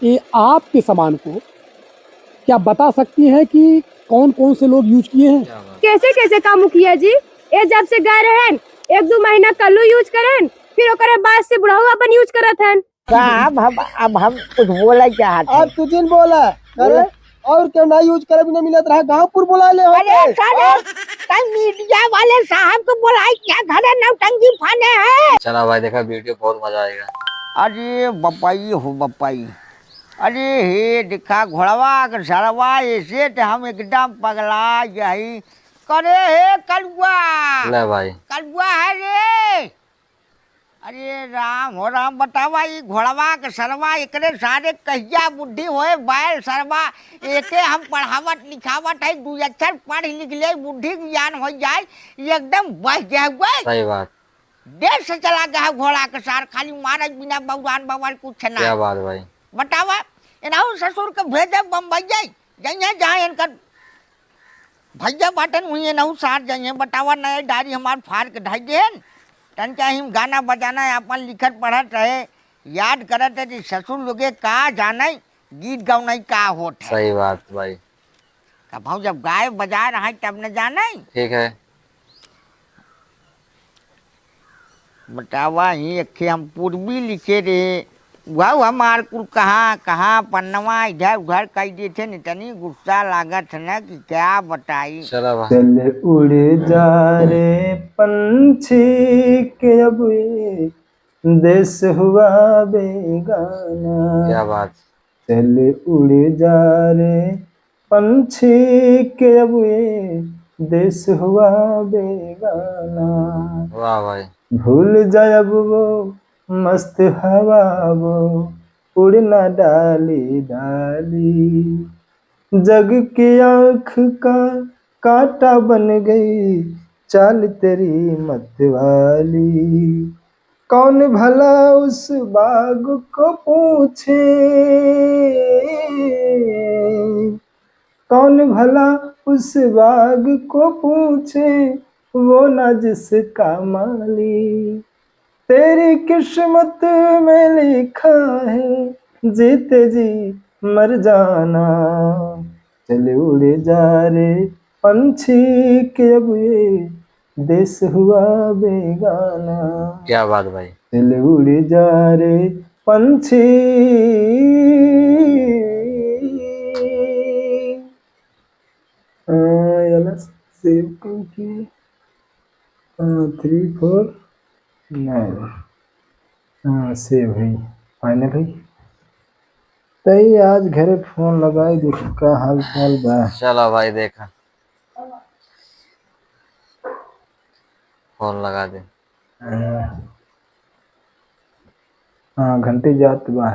ये आपके सामान को क्या बता सकती हैं कि कौन कौन से लोग यूज किए हैं? कैसे कैसे काम किया जी? ये जब से गए रहन, एक दो महीना कल्लू यूज करन, फिर ओकरे बाद से बुढ़ऊ अपन यूज करत हन। साहब अब हम कुछ बोला चाहते हैं। अब तुझे बोला अरे और क्या ना यूज करे बिना मिलत रहा गांवपुर बुला ले अरे सर कल मीडिया वाले साहब को बुलाई क्या घर नौटंकी फाने हैं। चला भाई देखा वीडियो बहुत मजा आएगा। अरे बपाई हो बपाई, अरे हे दिखा घोड़वा के सरवा ऐसे तो हम एकदम पगला यही करे हे कलुआ। ले भाई कलुआ है रे। अरे राम हो राम बतावा ये घोड़वा के सरवा एकरे सारे कहिया बुद्धि होए बैल सरवा एके हम पढ़ावत लिखावत है दू अक्षर पढ़ लिख ले बुद्धि ज्ञान हो जाए एकदम बह जाए। सही बात। देश से चला गया घोड़ा के सार खाली मारत बिना बउरान बवाल कुछ ना। क्या बात भाई। बतावा इनाऊ ससुर के भेजे बम्बई जाइए जहाँ इनका भैया बाटन हुई इनाऊ सार जाइए बतावा नए डायरी हमार फाड़ के ढाई देन तन क्या हम गाना बजाना अपन लिखत पढ़त रहे याद करत है ससुर लोगे का जाने गीत गौना का होत है। सही बात भाई। कब जब गाय बजा रहा है तब न जाने। ठीक है बतावा ही अखे हम पूर्वी लिखे रहे वह हमार कुल कहाँ कहाँ पन्नवा इधर उधर कह देते न तनी गुस्सा लागत न कि क्या बताई। चला भाई। चल उड़ जा रे पंछी के अब ये देश हुआ बेगाना। क्या बात। चल उड़ जा रे पंछी के अब ये देश हुआ बेगाना। वाह भाई। भूल जाए अब वो मस्त हवा वो उड़ना डाली डाली। जग की आँख का कांटा बन गई चाल तेरी मत वाली। कौन भला उस बाग को पूछे, कौन भला उस बाग को पूछे वो ना जिसका माली। तेरी किस्मत में लिखा है जीते जी मर जाना। चल उड़े जा रे पंछी के अब ये देश हुआ बेगाना। क्या बात भाई। चल उड़े जा रे पंछी। सेव की 3 4 9 हाँ सेव है फाइनल है। तई आज घरे फोन लगाई देख का हाल चाल बा। चला भाई देखा फोन लगा दे। हाँ घंटे जात बा।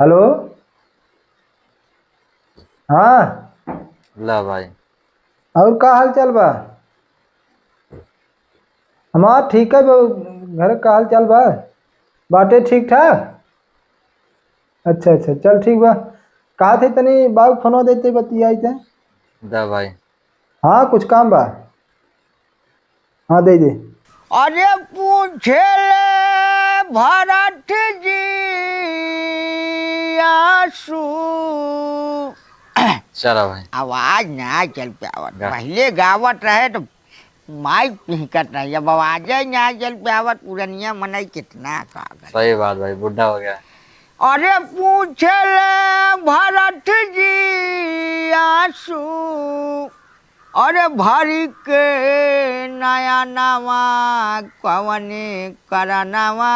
हेलो हाँ ला भाई। और का हाल चाल बा? हमार ठीक है घर का हाल चाल बा बाटे ठीक ठाक। अच्छा अच्छा चल ठीक बा। कहा थे तनी बाबू फोनो देते बतियाई थे। दा भाई। हाँ कुछ काम बा। हाँ दे दे। अरे पूछे ले भरत जी आंसू। चला भाई। आवाज ना चल पे आवत पहले गावत रहे तो माइक पिहकत नहीं अब आवाज ना चल पे आवत पुरनिया मनई कितना कागज। सही बात भाई बुढ़ा हो गया। अरे पूछे ले भरत जी आंसू। अरे भरी के नया नवा कवने करनवा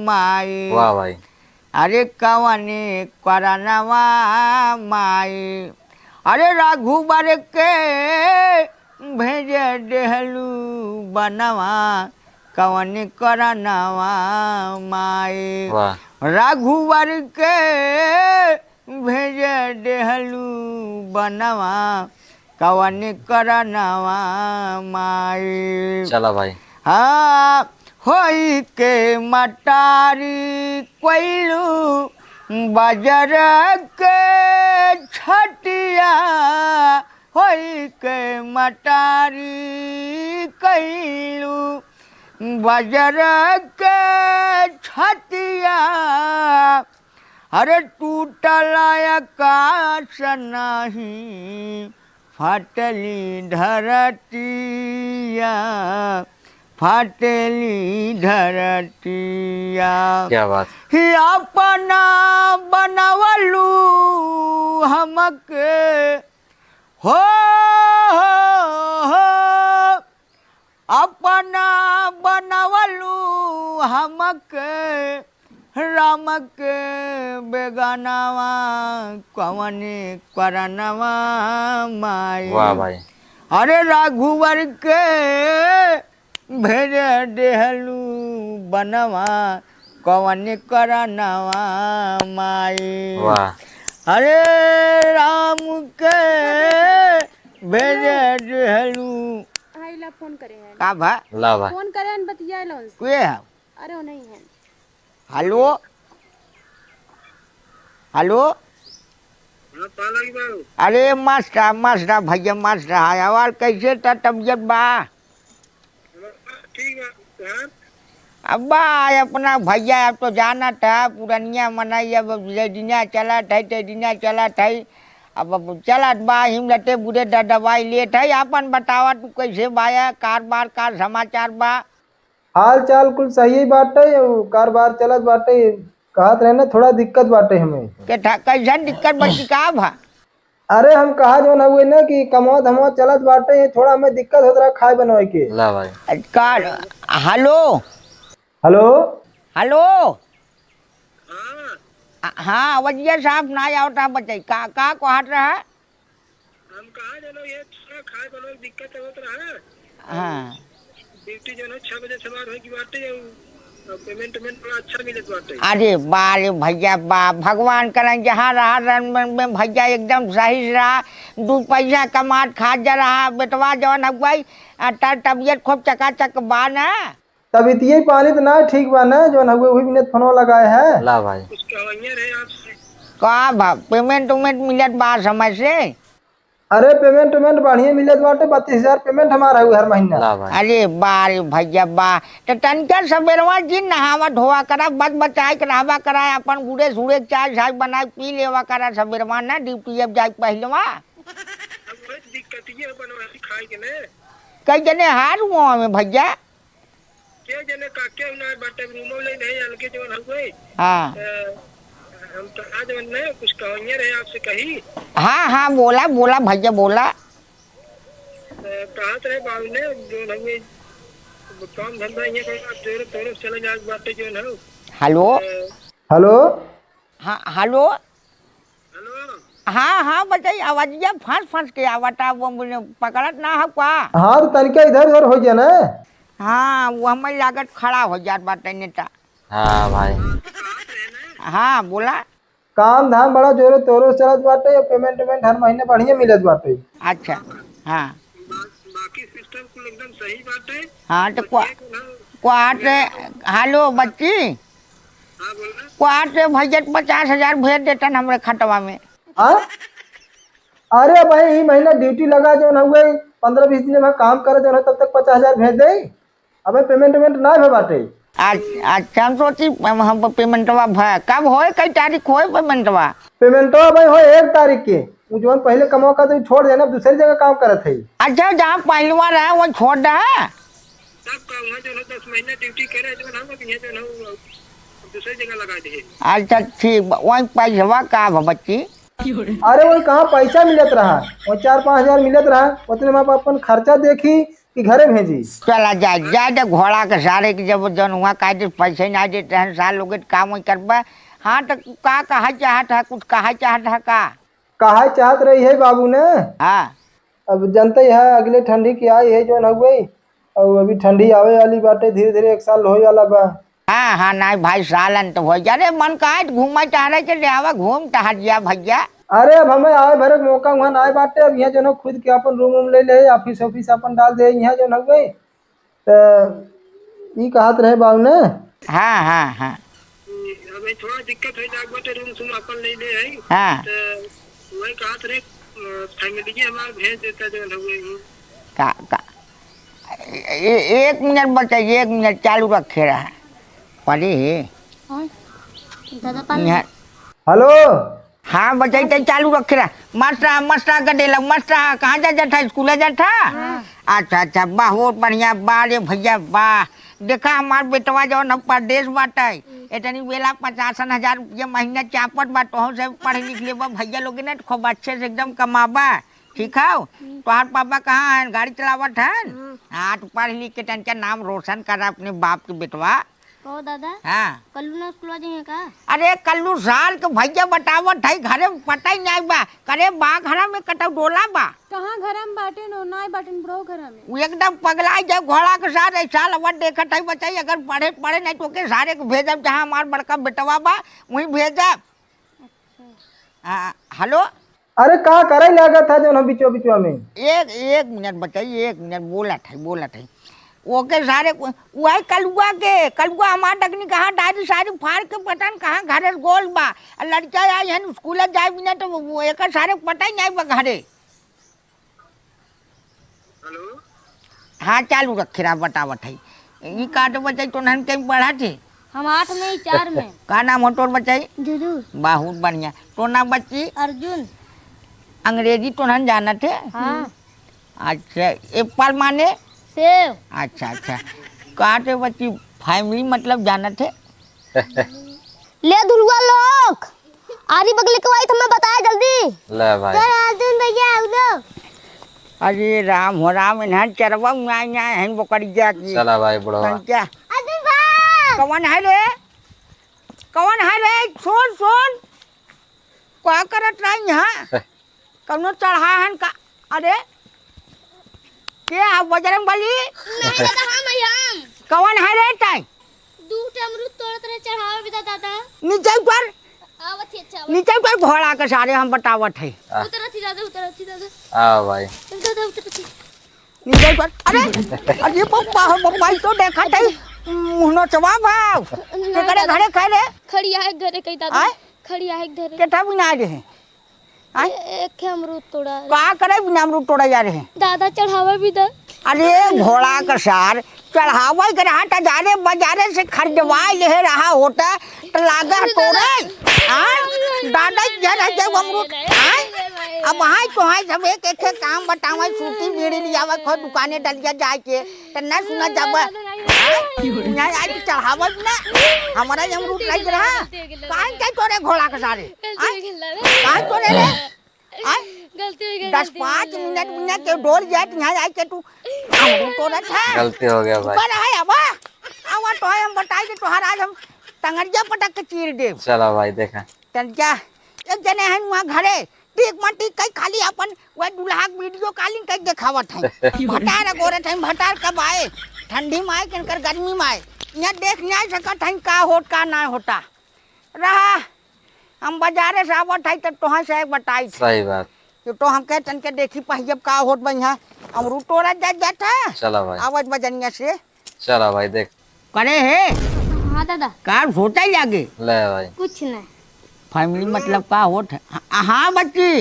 माई। वाह भाई। अरे कवने करनवा माई। अरे रघुबर के भेजे देहलू बनवा कवने करनवा माई। वाह। रघुवर के भेजे देहलू बनवा कवन करनवा माई। चला भाई। हाँ होई के मटारी कोइलू बजर के छटिया। होई के मटारी कैलू बजर के छतिया अरे टूटल आकाश नहीं फाटली धरतिया फाटली धरतिया क्या बात। ही अपना बनवलू हमके हो अपना बनवलू हमके राम के बेगानावा कवने करनवा माई। वाह भाई। अरे रघुवर के भेज देहलू बनवा कवने करनवा माई। वाह। अरे राम के भेज देहलू हाय ला फोन करे हैं का भा ला भाई। फोन करे हैं बतिया लो उनसे। के है अरे वो नहीं है। हेलो हेलो अरे मस्त भैया मस्त है और कैसे था तबियत बा अब्बा अपना भैया अब तो जाना था पुरनिया मनाई अब दिना चला था दिना चला था अब चलत बा हिम लटे बुढ़े दवाई लेट है अपन बतावा तू कैसे बाया कारोबार का समाचार बा हाल चाल कुल सही बाटे कारोबार चलत बाटे कहत रहे ना थोड़ा दिक्कत बाटे हमें के कैसन दिक्कत बची का भा अरे हम कहा जो ना हुए ना कि कमौत हमौत चलत बाटे थोड़ा हमें दिक्कत होत रहा खाए बनवाए के ला भाई। कार हेलो हेलो हेलो हाँ वजिया साहब ना आवता बच्चे का कहत रहा हम कहा जनो ये थोड़ा खाए बनवाए दिक्कत होत रहा हाँ ड्यूटी जो है 6 बजे समार होई की बाटे पेमेंट बड़ा अच्छा मिलत बाटे। अरे बारे भैया बा भगवान करें जहाँ रहा में भैया एकदम सही रहा 2 पैसा कमात खा जा रहा बेटवा जवन हुई तर तबियत खूब चकाचक बा ना तबीयत यही पानी तो ना ठीक बा ना जो ना हुए वही मिनट फोन लगाए है ला भाई। कुछ कहवाइया रहे आपसे का भा पेमेंट उमेंट मिलत बा समय से अरे पेमेंट बढ़िया मिलत बाटे 32,000 पेमेंट हमारा हुआ हर महीना। ला भाई। अरे बारे भैया बा तो तनका सबेरवा जिन नहावा धोवा करा बच बचाए के रहवा करा अपन गुड़े सुड़े चाय चाय बना पी लेवा करा सबेरवा ना ड्यूटी अब जाए पहलवा अब वही दिक्कत ये बनवाई खाए के ने कई जने हार हुआ में भैया के जने काके ना बाटे रूमो ले नहीं अलगे जो हुए हाँ हम तो आज ने कुछ कहवाइया रहे आपसे कही हाँ बोला भैया बोला कहा रहे बाबू ने जो हुए काम धंधा ये कोई तोरे चले जाए बाटे जो ना हेलो हेलो हाँ हेलो हेलो हाँ बताइए आवाजिया फंस के आवता वो मुझे पकड़त ना है का हाँ तो तनिका इधर उधर हो जाए ना। हाँ वो हमें लागत खड़ा हो जात बाटे नेता हाँ भाई। हाँ बोला काम धाम बड़ा जोरों तोरों से चलत बाटे पेमेंट हर महीने बढ़िया मिलत बाटे। अच्छा हाँ बाकी सिस्टम कुल एकदम सही बाटे। हाँ तो क्वाट हेलो बच्ची हाँ बोलना क्वाट भैया 50,000 भेज देतन हमरे खतवा में हाँ अरे भाई ये महीना ड्यूटी लगा जो ना हुए 15-20 दिन में काम करे जो ना तब तक 50,000 भेज दे। अबे पेमेंट ना भे बाटे। अच्छा हम सोची हम पेमेंटवा कब होए कई तारीख होए पेमेंटवा भाई हो 1 तारीख के वो जो पहले कमाओ का तो छोड़ देना दूसरी जगह काम करत है। अच्छा जहाँ पहलवा रहा वो छोड़ रहा सब काम है जो 10 महीने ड्यूटी करे जो ना ये जो ना दूसरी जगह लगा दे। अच्छा ठीक वही पैसा का बच्ची अरे वही कहाँ पैसा मिलत रहा वो 4-5 हजार मिलत रहा उतने में अपन खर्चा देखी कि घरे भेजी। चला जाए तो घोड़ा के सारे के जब जन हुआ काहे पैसे ना देते हैं साल लोग काम वही करबा। हाँ तो का कहा चाहत है कुछ कहा चाहत है कहा चाहत रही है बाबू ने। हाँ अब जनते है अगले ठंडी की आई है जो न हुई और अभी ठंडी आवे वाली बाटे धीरे धीरे 1 साल होए वाला बा। हाँ नहीं भाई सालन तो हो जा रे मन का घूमा चाह रहे के आवा घूम टहलिया भैया। अरे अब हमें आए भरे मौका वहाँ ना आए बाटे अब यहाँ जो न खुद के अपन रूम ले ले ऑफिस अपन डाल दे यहाँ जो न हुए तो ये कहत रहे बाबू ने। हाँ अबे थोड़ा दिक्कत हो जाए बाटे रूम तुम अपन ले ले है। हाँ तो वही कहत रहे फैमिली के हमार भेज देता जो हुए का एक मिनट बचाइए, 1 मिनट चालू रखे रहा पढ़ी दादा पानी यहाँ। हेलो हाँ बचाइए चालू रखे रहा। मास्टर का डेला मास्टर कहाँ जा था? स्कूल जा था? अच्छा बहुत बढ़िया। बा रे भैया वाह, देखा हमार बेटवा जो न परदेश बाटे इतनी बेला 50,000 रुपया महीना चापट बा। तो से पढ़ लिख ले भैया लोग ने खूब अच्छे से एकदम कमाबा। ठीक है, तुम्हार पापा कहाँ है? गाड़ी चलावत है। हाँ तो पढ़ लिख के टनका नाम रोशन कर अपने बाप के बेटवा। ओ दादा हाँ कल्लू ना स्कूल जाएंगे का? अरे कल्लू साल के भैया बतावत है घरे में पता ही नहीं बा। करे बा घरा में कटौ डोला बा। कहाँ घर में बाटे नो ना बाटन बड़ो घर में। वो एकदम पगला जाए घोड़ा के साथ ऐसा लवट देखत है बचाई। अगर पढ़े नहीं तो के सारे को भेजब जहाँ हमार बड़का बेटवा बा वहीं भेजब। हेलो अरे का करे लागत था जो बिचवा बिचवा में? एक मिनट बताइए, 1 मिनट बोला था ओके सारे वही कलुआ हमार डगनी कहाँ डायरी सारी फाड़ के पटन कहाँ घरे गोल बा। लड़का आई है स्कूल जाए बिना तो वो एक सारे पता ही नहीं बा घरे। हेलो हाँ चालू रखे रहा बतावत है। ये काट बचाई तो नहन कहीं पढ़ा थे? हम 8 में 4 में। का नाम हो तोर बचाई? जुजू बहुत बढ़िया। तो नाम बच्ची अर्जुन। अंग्रेजी तो नहन जाना थे? हाँ अच्छा एप्पल माने? सेव। अच्छा काटे बच्ची फैमिली मतलब जाना थे? ले दुलवा लोग आरी बगल के वाइट हमें बताया जल्दी। ले भाई अर्जुन भैया उधर। अरे राम हो राम इन्हें चरवा हैं बोकरिया की। चला भाई बुढ़वा। क्या अर्जुन भाई कौन है रे? सुन क्या करत रही यहाँ? कौनो चढ़ा है का? अरे क्या बजरंग बली? नहीं दादा हम कौन है रे ताई? दूटे अमरूद तोड़त रहे चढ़ावे भी दादा। नीचे पर आवत ही अच्छा नीचे पर घोड़ा के सारे हम बतावत है। उतरत ही दादा। आओ भाई दादा उतरत ही। नीचे पर अरे पप्पा तो देखा थे मुहनो चवा भाव के करे घरे खाए रे। खड़ी आहे घरे कई दादा। आय? खड़ी आहे घरे। केठा बिना रहे एक अमरूद तोड़ा। का करे बिना अमरूद तोड़ा जा रहे? दादा चढ़ावा भी दा। अरे घोड़ा का सार चढ़ावा के रहा था जारे बाजारे से खरीदवा ले रहा होता तो लागा तोड़े दादा जर है जब अमरूद अब हाय तो हाय सब एक काम बतावा सूती बीड़ी लियावा खो दुकाने डलिया जाए के तो न सुना जब यहाँ आज चढ़ावा ना हमारा अमरूद लग रहा काहे के तोड़े घोड़ा के सारे काहे तोड़े रे? गलती हो गई। 10-5 मिनट के डोल जाए यहाँ आके तू अमरूद तोड़ा था। गलती हो गया भाई। पर है अब तो हम बताएंगे तोहर आज हम टंगरिया पटक के चीर दे। चला भाई देखा तन क्या एक जने हैं वहाँ घरे टीक मटी कई खाली अपन वह दुल्हा वीडियो कॉलिंग कई दिखावत है। भटार गोरे थे भटार कब आए? ठंडी में आए किनकर गर्मी में आए? यहाँ देख नहीं सकत है का होत का ना होता रहा। हम बाजारे से आवत है तो तोहर से बताई सही बात। तो हम कह तन के देखी पहियब का होत बइहा अमरूद तोड़ा जाता चला भाई आवाज बजनिया से चला भाई देख करे है हाँ दादा कार होता ही लागे। ले भाई कुछ नहीं। फैमिली मतलब का होत है? हाँ बच्ची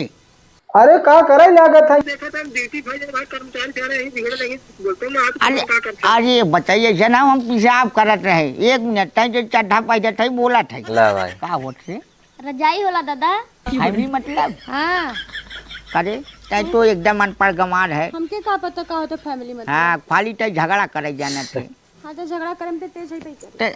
अरे का करे लागत है? देखा था ड्यूटी भाई जब कर्मचारी जा रहे हैं बिगड़ नहीं बोलते ना आप अरे क्या करते अरे बताइए जना हम पेशाब करत रहे 1 मिनट तक जो चढ़ा पाई थे बोला था ले भाई का होत से रजाई होला दादा। फैमिली मतलब हाँ करे तै तो एकदम अनपढ़ गंवार है। हमके का पता का होता फैमिली में। हाँ खाली तय झगड़ा करे जाना थे। हाँ तो झगड़ा करम पे तेज है पे कर।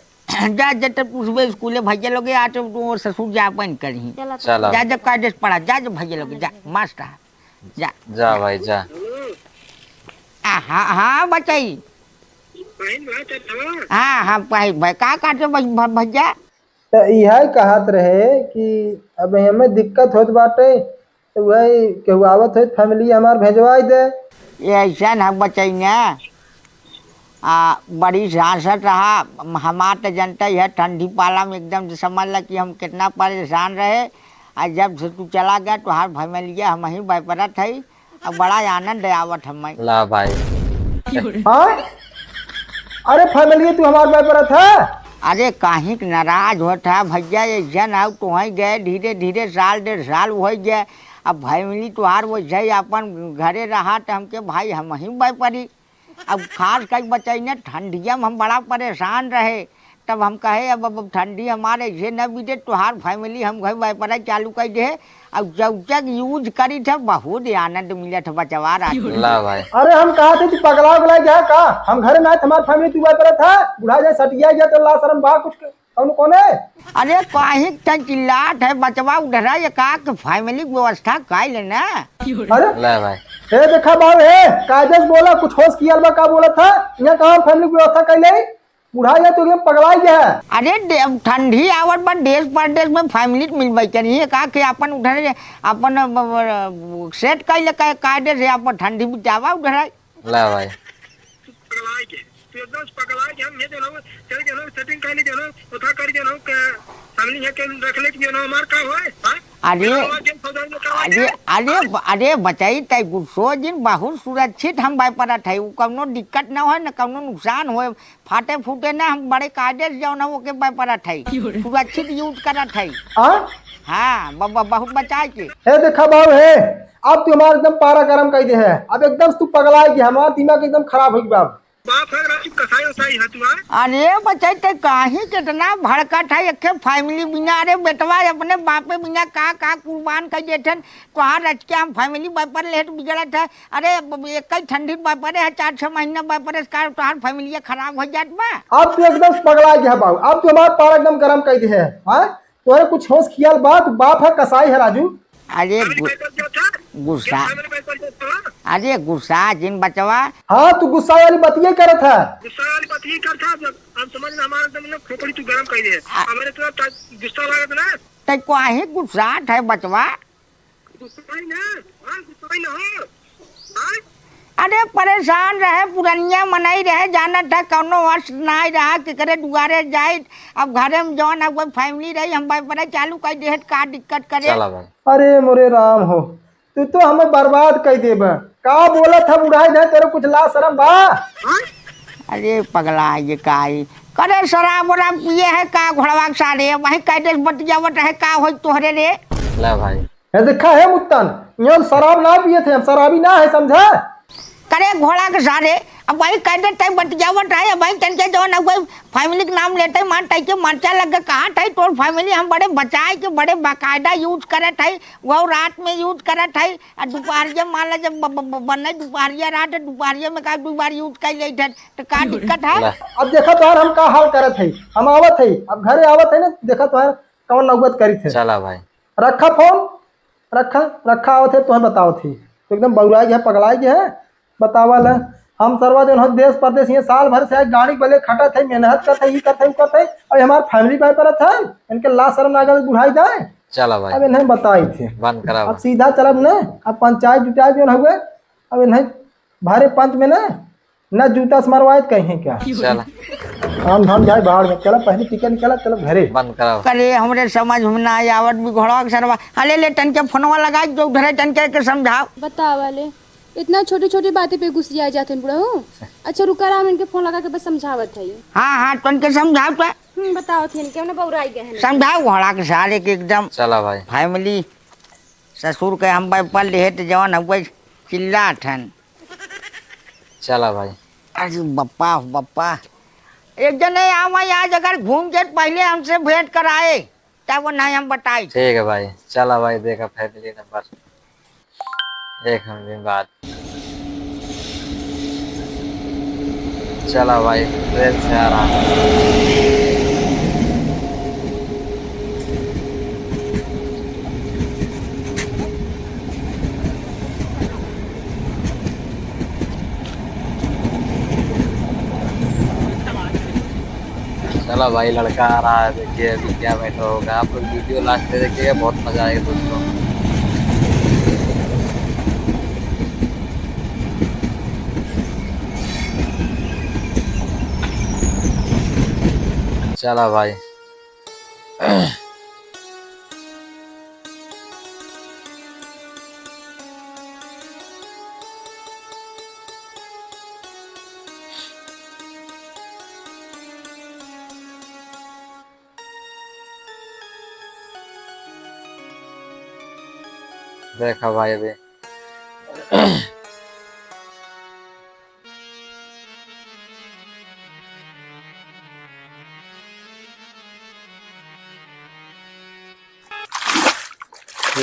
जा जब पूछबे स्कूले भैया लोग आ तो ससुर जा अपन करही चला चला जा जब कायदे से पढ़ा जा जब भैया लोग जा मास्टर जा। जा भाई जा। हाँ बचाई बहन भाई चलवा हाँ भाई का काटे भैया? तो यह कहत रहे कि अब हमें दिक्कत होत बाटे तो वही केहू आवत हो फैमिली हमार भेजवाई दे। ये ऐसा ना बचाई ना बड़ी सांसत रहा हमार तो जनता है ठंडी पाला में एकदम से समझ ला कि हम कितना परेशान रहे। और जब से तू चला गया तो हर फैमिलिया हम ही बैपरत है और बड़ा आनंद आवत हमें। ला भाई हाँ अरे फैमिली तू हमार बैपरत है? अरे काहे के नाराज होता भैया ऐसा ना तो वहीं गए धीरे धीरे साल 1.5 साल हो गए। अब फैमिली तुहार वैसे अपन घरे रहा तो हमके भाई हम ही बैपरी अब खास कर बचैने ठंडिया में हम बड़ा परेशान रहे, तब हम कहे अब ठंडी हमारे ये न बीते तुहार फैमिली हम घर वाइपर चालू कर दे। अब जब तक यूज करी थे बहुत आनंद मिले थे बचवा रहा। ला भाई अरे हम कहा थे तू पगला उगला गया का, हम घर में आए हमारी फैमिली तू पर था बुढ़ा जाए सटिया गया तो ला शर्म बा कुछ कौन कौन है। अरे काहे चिल्लाट है बचवा उधर ये का फैमिली व्यवस्था कर लेना। अरे ला भाई हे देखा बाबू हे काजस बोला कुछ होश किया बा का बोला था यहाँ कहा फैमिली की व्यवस्था कर ले बुढ़ा जाए तो एकदम पगला गया है। अरे ठंडी आवत पर देश परदेश में फैमिली मिलबे चाहिए का कि अपन उधर अपन सेट कर ले कायदे से अपन ठंडी बितावा उधर। ला भाई पगलाए के तू एकदम पगलाए के हम ये जो ना चल जो ना सेटिंग कर ली जो ना उठा कर जो ना फैमिली है के रख ले जो ना हमार का होए। हां अरे अरे अरे अरे बताई तय गुस्सो दिन बहुत सुरक्षित हम भाई पर थे कौनो दिक्कत ना हो ना कौनो नुकसान हो फाटे फूटे ना हम बड़े कायदे से जाओ ना वो के भाई पर थे सुरक्षित यूज करा थे। हाँ बहुत बचा के हे देखा बाबू हे अब तू हमारा एकदम पारा गरम कर दे है, अब एकदम तू पगला गया हमारा दिमाग एकदम खराब हो गया। बाप है राजू कसाई उसाई है तू। अरे बच्चे ते काहे कितना भड़कत है एक फैमिली बिना। अरे बेटवा अपने बापे बिना का कुर्बान कर देथन तोहार रच के हम फैमिली बापर लेट बिगड़त है। अरे एक ही ठंडी बापर है 4-6 महीना बापर तोहार फैमिली खराब हो जात बा। अब तू एकदम पगला गया बाबू, अब तू हमारा पारा एकदम गरम कर दे है। तोरे कुछ होश किया बात बाप है कसाई है राजू। अरे गुस्सा अरे गुस्सा जिन बचवा। हाँ तू गुस्सा वाली बतिये करे था। गुस्सा वाली बात ही करता हम समझ ना हमारा एकदम खोपड़ी तू गरम कर दे हमारे तो गुस्सा लागत ना ते काहे गुस्सा है बचवा। गुस्सा ही ना हां गुस्सा ही ना हो। हां अरे परेशान रहे पुरनिया मनाई रहे जाना था कौनो वर्ष ना रहा कि करे दुआरे जाए। अब घरे में जौन अब फैमिली रही हम भाई पर चालू कर दे का दिक्कत करे। चला भाई अरे मोरे राम हो तू तो हमें बर्बाद कर दे का बोला था बुढ़ाई जाए तेरे कुछ ला शरम बा। अरे पगला ये काई करे शराब वराब पिए है का घोड़वा सारे वही कैसे बतियावत है का हो तोहरे रे। ला भाई ये देखा है मुत्तन यहाँ शराब ना पिए थे हम शराबी ना है समझा। करे घोड़ा के सारे अब भाई कैसे टाइम बतियावत है भाई तनके जौन अब फैमिली के नाम लेते मार टाइप के मर्चा लग कहा था तोर फैमिली हम बड़े बचाए के बड़े बाकायदा यूज करे थे वो रात में यूज करे थे और दोपहरिया मान ला जब बने दोपहरिया रात दोपहरिया में का 2 बार यूज कर ले थे तो का दिक्कत है। अब देखा तो हम का हाल करे थे हम आवत है अब घरे आवत है ना देखा तो कौन नौबत करी थे। चला भाई रखा फोन रखा आवत है तुम्हें बताओ थी तो एकदम बउराई गया पगलाई गया है बतावल है। हम सरवा जो देश परदेश ये साल भर से गाड़ी भले खटत है मेहनत करते ही करते और हमारे फैमिली पे पर था इनके ला शर्म ना बुढ़ाई जाए। चला भाई अब इन्हें बताई थी बंद करा अब सीधा चलब न अब पंचायत जुटायत जो हुए अब इन्हें भारे पंच में न जूता से मरवाए कहीं क्या चला हम धाम जाए बाहर में चलो पहले टिकट निकाला चलो घरे बंद करा करे हमरे समझ में ना आवत भी घोड़ा के सरवा हले ले टन के फोनवा लगा जो उधर टन के समझाओ। बता वाले इतना छोटी छोटी बातें पे गुस्से आ जाते हैं बुढ़ा हूँ। अच्छा रुका रहा इनके फोन लगा के बस समझावत है। हाँ टन के समझाओ तो बताओ थे इनके हमने बउराई गए हैं। समझाओ घोड़ा के सारे के एकदम। चला भाई फैमिली ससुर के हम भाई पल रहे तो जवान हुए चिल्ला ठन। चला भाई अरे बप्पा एक जने आज अगर घूम के पहले हमसे भेंट कराए तब वो नहीं हम बताए। ठीक है भाई चला भाई देखा फैमिली नंबर 1 दिन बाद। चला भाई ट्रेन से आ रहा चला भाई लड़का आ रहा है देखिए अभी क्या बैठा होगा। आप लोग वीडियो लास्ट में देखिएगा बहुत मजा आएगा दोस्तों। चला भाई देखा भाई अभी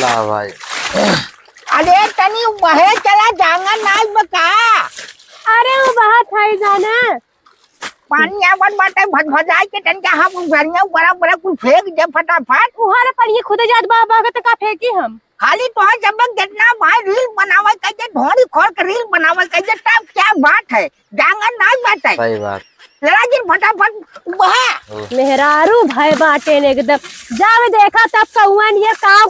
ला भाई। अरे तनी बहे चला जांगा नाच बका अरे वो बात है जाना पानी आवत बाटे भटभजाई के तनका हम घरिया बड़ा बड़ा कुछ फेंक दे फटाफट उहारे पर ये खुद जात बाबा का का फेंकी हम खाली तो जब जितना भाई रील बनावे कहे ढोरी खोल के रील बनावे कहे तब क्या बात है जांगा नाच बात है सही बात। जरा दिन फटाफट बहा मेहरारू भाई बाटे ने एकदम जब देखा तब कौन ये काव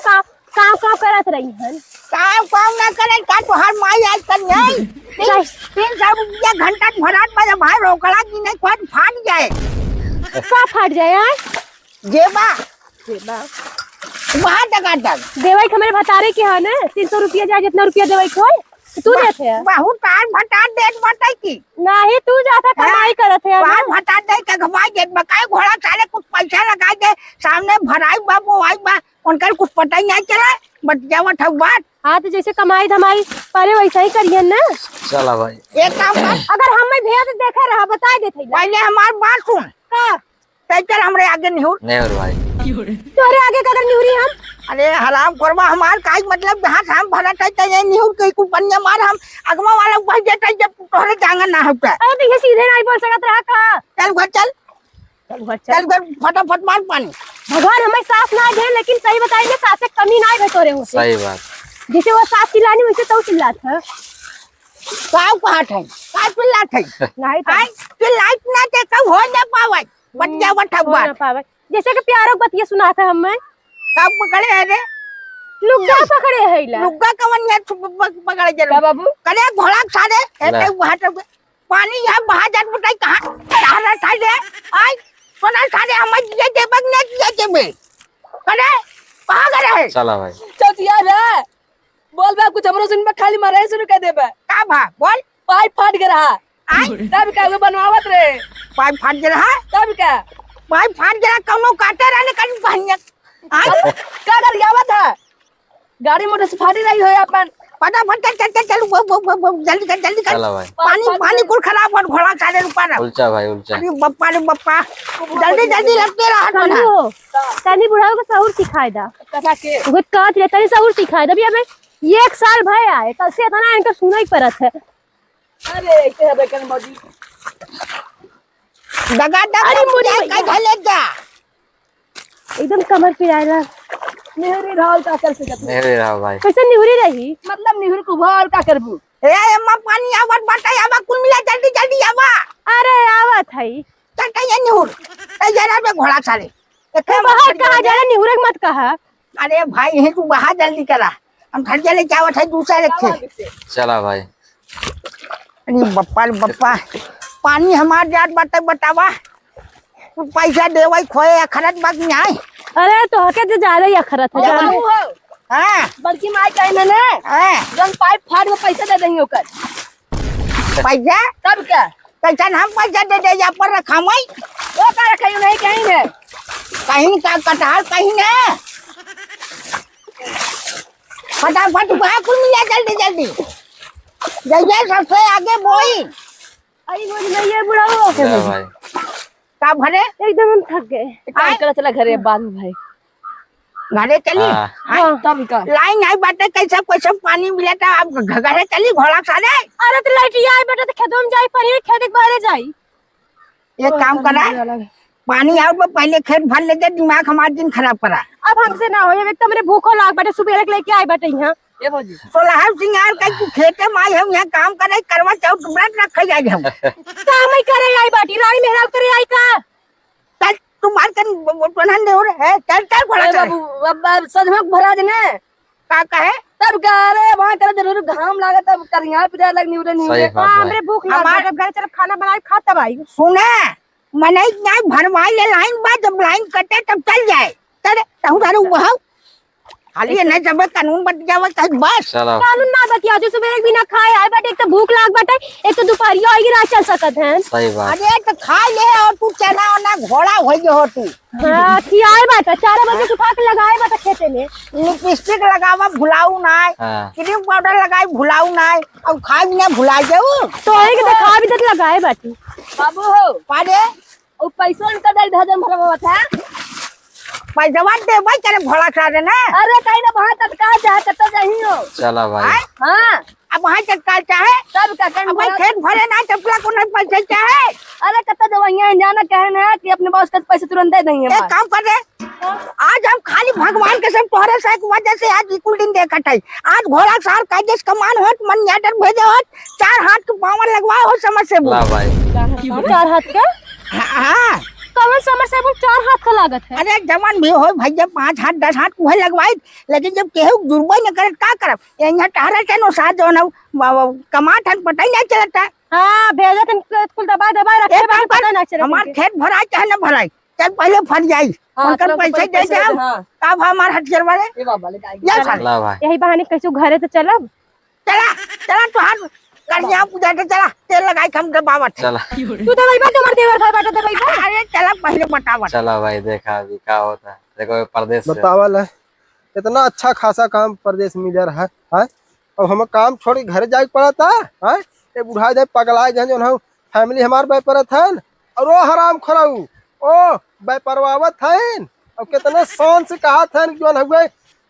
करत रही हन काम ना करे का तो हर माई आज कर नहीं 300 रुपया घंटा भरात बजे भाई रोकड़ा की नहीं खोद फाट जाए का फट जाए यार जेबा देवा वहां तक देवाई हमारे भतारे के है ना 300 रुपया जाए जितना रुपया देवाई खोल तू देते है बहुत तार भटार देत बताई की नहीं तू जाता कमाई करत है बाहर भटार दे के घमाई देत बकाए घोड़ा साले कुछ पैसा लगा दे सामने भराई बाबू आई बा उनका कुछ पता ही नहीं चला बट जावत है बात हाँ तो जैसे कमाई धमाई पहले वैसा ही करिए ना चला भाई। एक काम कर अगर हम में भेद देखे रहा बता देते पहले हमारी बात सुन का चल हमरे आगे नहीं नहीं और भाई तोरे आगे कदर निहुरी हम अरे हराम करवा हमार काज मतलब जहाँ से हम भरत है तो ये निहुर के कुछ बनिया मार हम अगवा वाला कह देता जब तोहरे जांगा ना होता अरे तो ये सीधे नहीं बोल सकत रहा का चल घर चल घर फटाफट मार पानी भगवान हमें साफ ना दे लेकिन सही बताइए सास से कमी ना है तोरे होते सही बात। जैसे वो साफ चिल्लानी वैसे तो चिल्लात है काव कहात है का चिल्लात है नहीं तो आई चिल्लात ना ते कब हो ना पावे बटिया बठा हो ना बात पावे जैसे कि प्यारो बतिया सुनाता है हमें कब पकड़े है रे लुग्गा पकड़े है ला लुग्गा कवन या पकड़े का जरूर बाबू करे घोड़ा सारे ले। ए वहां पानी यहाँ बहा जात बताई कहां तारा सारे आई सोना सारे हम ये देबक ने ये देबे करे कहां करे है चला भाई। चौथिया रे बोल बा कुछ हमरो सुन में खाली मारे शुरू कर देबे का भा बोल पाइप फाट गया आई तब का बनवावत रे पाइप फाट गया है तब का पाइप फाट गया कौनो काटे रहने कहीं बहनिया आई का कर आवत है गाड़ी मोटर से फाटी रही हो अपन फटाफट चल जल्दी कर चला भाई। पानी कुल खराब हो घोड़ा सारे ऊपर उल्चा भाई उल्चा। अरे बप्पा जल्दी लगते रहा तो ना हो तनी बुढ़ाओ को सहूर सिखाए दा कथा के वो कहत रे तनी सहूर सिखाए दा भी अबे 1 साल भय आए कल से इतना इनका सुनाई पड़त है अरे के हबे कन बदी दगा अरे मुझे का ढले जा एकदम कमर पिराया नेहरी रहल का कर सकत नहीं रहा भाई। कैसे निहुरी रही मतलब नेहर को भर का करबू ए अम्मा पानी आवत बाटा आवा कुल मिला जल्दी आवा अरे आवत है चल ये निहुर ए जरा पे घोड़ा सारे तो बाहर कहा जा रहा निहुरक मत कहा अरे भाई ये तू बाहर जल्दी करा हम घर चले जावत है दूसरा रखे चला भाई। अरे बप्पा पानी हमार जात बाटे बतावा तू पैसा देवई खोए खरत बात नहीं आए अरे तो हके तो ज्यादा ही अखरत है जाने हो हां बड़की माई कहने ने हां जन पाइप फाड़ में पैसा दे देंगे ओकर पैसा तब क्या कैसा हम पैसा दे या पर रखा मैं वो का रखे नहीं कहीं ने कहीं का कटार कहीं ना फटाफट बाहर कुल मिला जल्दी जैसे सबसे आगे बोई आई बोल नहीं है बुढ़ाओ चला भाई। का भरे एकदम हम थक गए काम कर चला घरे बाद में भाई घरे चली हाँ। हाँ। तब का लाइन आई बाटे कैसे पानी मिला था अब घरे चली घोड़ा सारे अरे तो लाइट आई बेटा तो खेतों में जाई पानी खेत के बाहर जाई एक काम करा पानी आओ तो पहले खेत भर लेते दिमाग हमारा दिन खराब करा अब हमसे ना हो एक तो मेरे भूखो लाग बेटा सुबह लेके आई बेटा यहाँ ये भौजी सोलह सिंगार का तू खेते में आई हम यहाँ काम करे करवा चौथ व्रत रखे जाए हम काम ही करे आई बाटी रानी मेहराब करे आई का चल तू मार कर प्रधान दे है चल घोड़ा अरे चल बाबू अब सजमक भरा देने का कहे तब का अरे वहां कर जरूर घाम लागत तब करिया पिटा लगनी उरे नहीं सही उरे बात हाँ भाई। हमरे भूख लाग हमार- बेटा घर चल खाना बनाए खा तब आई सुने मने नहीं भरवाई ले लाइन बाद जब लाइन कटे तब चल जाए चल तहु तारू बहाव खाली ये नहीं जब कानून बट जावे कहीं बस चला कानून ना बतिया जो सुबह एक बिना खाए आए बेटा एक तो भूख लाग बेटा एक तो दोपहरिया आएगी रात चल सकत है सही बात। अरे तो खा ले और तू चना वना घोड़ा हो जो तू हाँ खियाए बेटा 4 बजे उठा के लगाए बेटा खेते में लिपस्टिक लगावा भुलाऊ ना हाँ। क्रीम पाउडर लगाई भुलाऊ ना और खा भी ना भुला जाऊ तो है कि खा भी तो लगाए बेटी बाबू हो पारे ओ पैसा इनका दे 10,000 भरवा था पैसा दे भाई करे भोला सारे ना अरे कहीं ना वहाँ तत्काल चाहे कत्ता जाही हो। चला भाई हाँ अब वहाँ तत्काल चाहे तब का कहना अब भाई खेत भरे ना चपला को नहीं पैसे चाहे। अरे कत्ता दवाइयाँ जाना कहना है कि अपने बॉस का पैसे तुरंत दे देंगे एक काम कर रहे आज हम खाली भगवान के सब तोहरे से वजह से आज इकुल दिन देखत है। आज घोड़ा सार काजेस कमान होत मन याटर भेजे होत 4 हाथ के पावर लगवाए हो समझ से ला भाई 4 हाथ का हाँ कौन समर से 4 हाथ का लागत है? अरे जवान भी हो भैया 5 हाथ 10 हाथ कुहे लगवाई लेकिन जब केहू जुर्बे न करे का करब यहाँ टहरे के नो साथ जो न कमात हन पता ही नहीं चलता। हाँ भेजा तन स्कूल दबा दबा रखे बाद पता ना चले। हमार खेत भराई चाहे न भराई चल पहले फट जाई उनकर पैसे दे दे हम तब हमार हथियार वाले या साले ला भाई यही बहाने कैसे घरे तो चलब। चला चला तो हाथ कर दिया पूजा के चला तेल लगाई हम दबावत चला तू दवाई बा तुम्हारे देवर घर बाटा दवाई बा। अरे चला पहले बतावत चला भाई देखा अभी क्या होता है। देखो परदेश से बतावल है इतना अच्छा खासा काम परदेश में मिल रहा है और हम काम छोड़ के घर जाए पड़ा था है ये बुढ़ा जाए पगला जाए जो हम फैमिली हमार बेपरत है और वो हराम खोराऊ ओ बेपरवावत है और कितना शान से कहा था जो हुए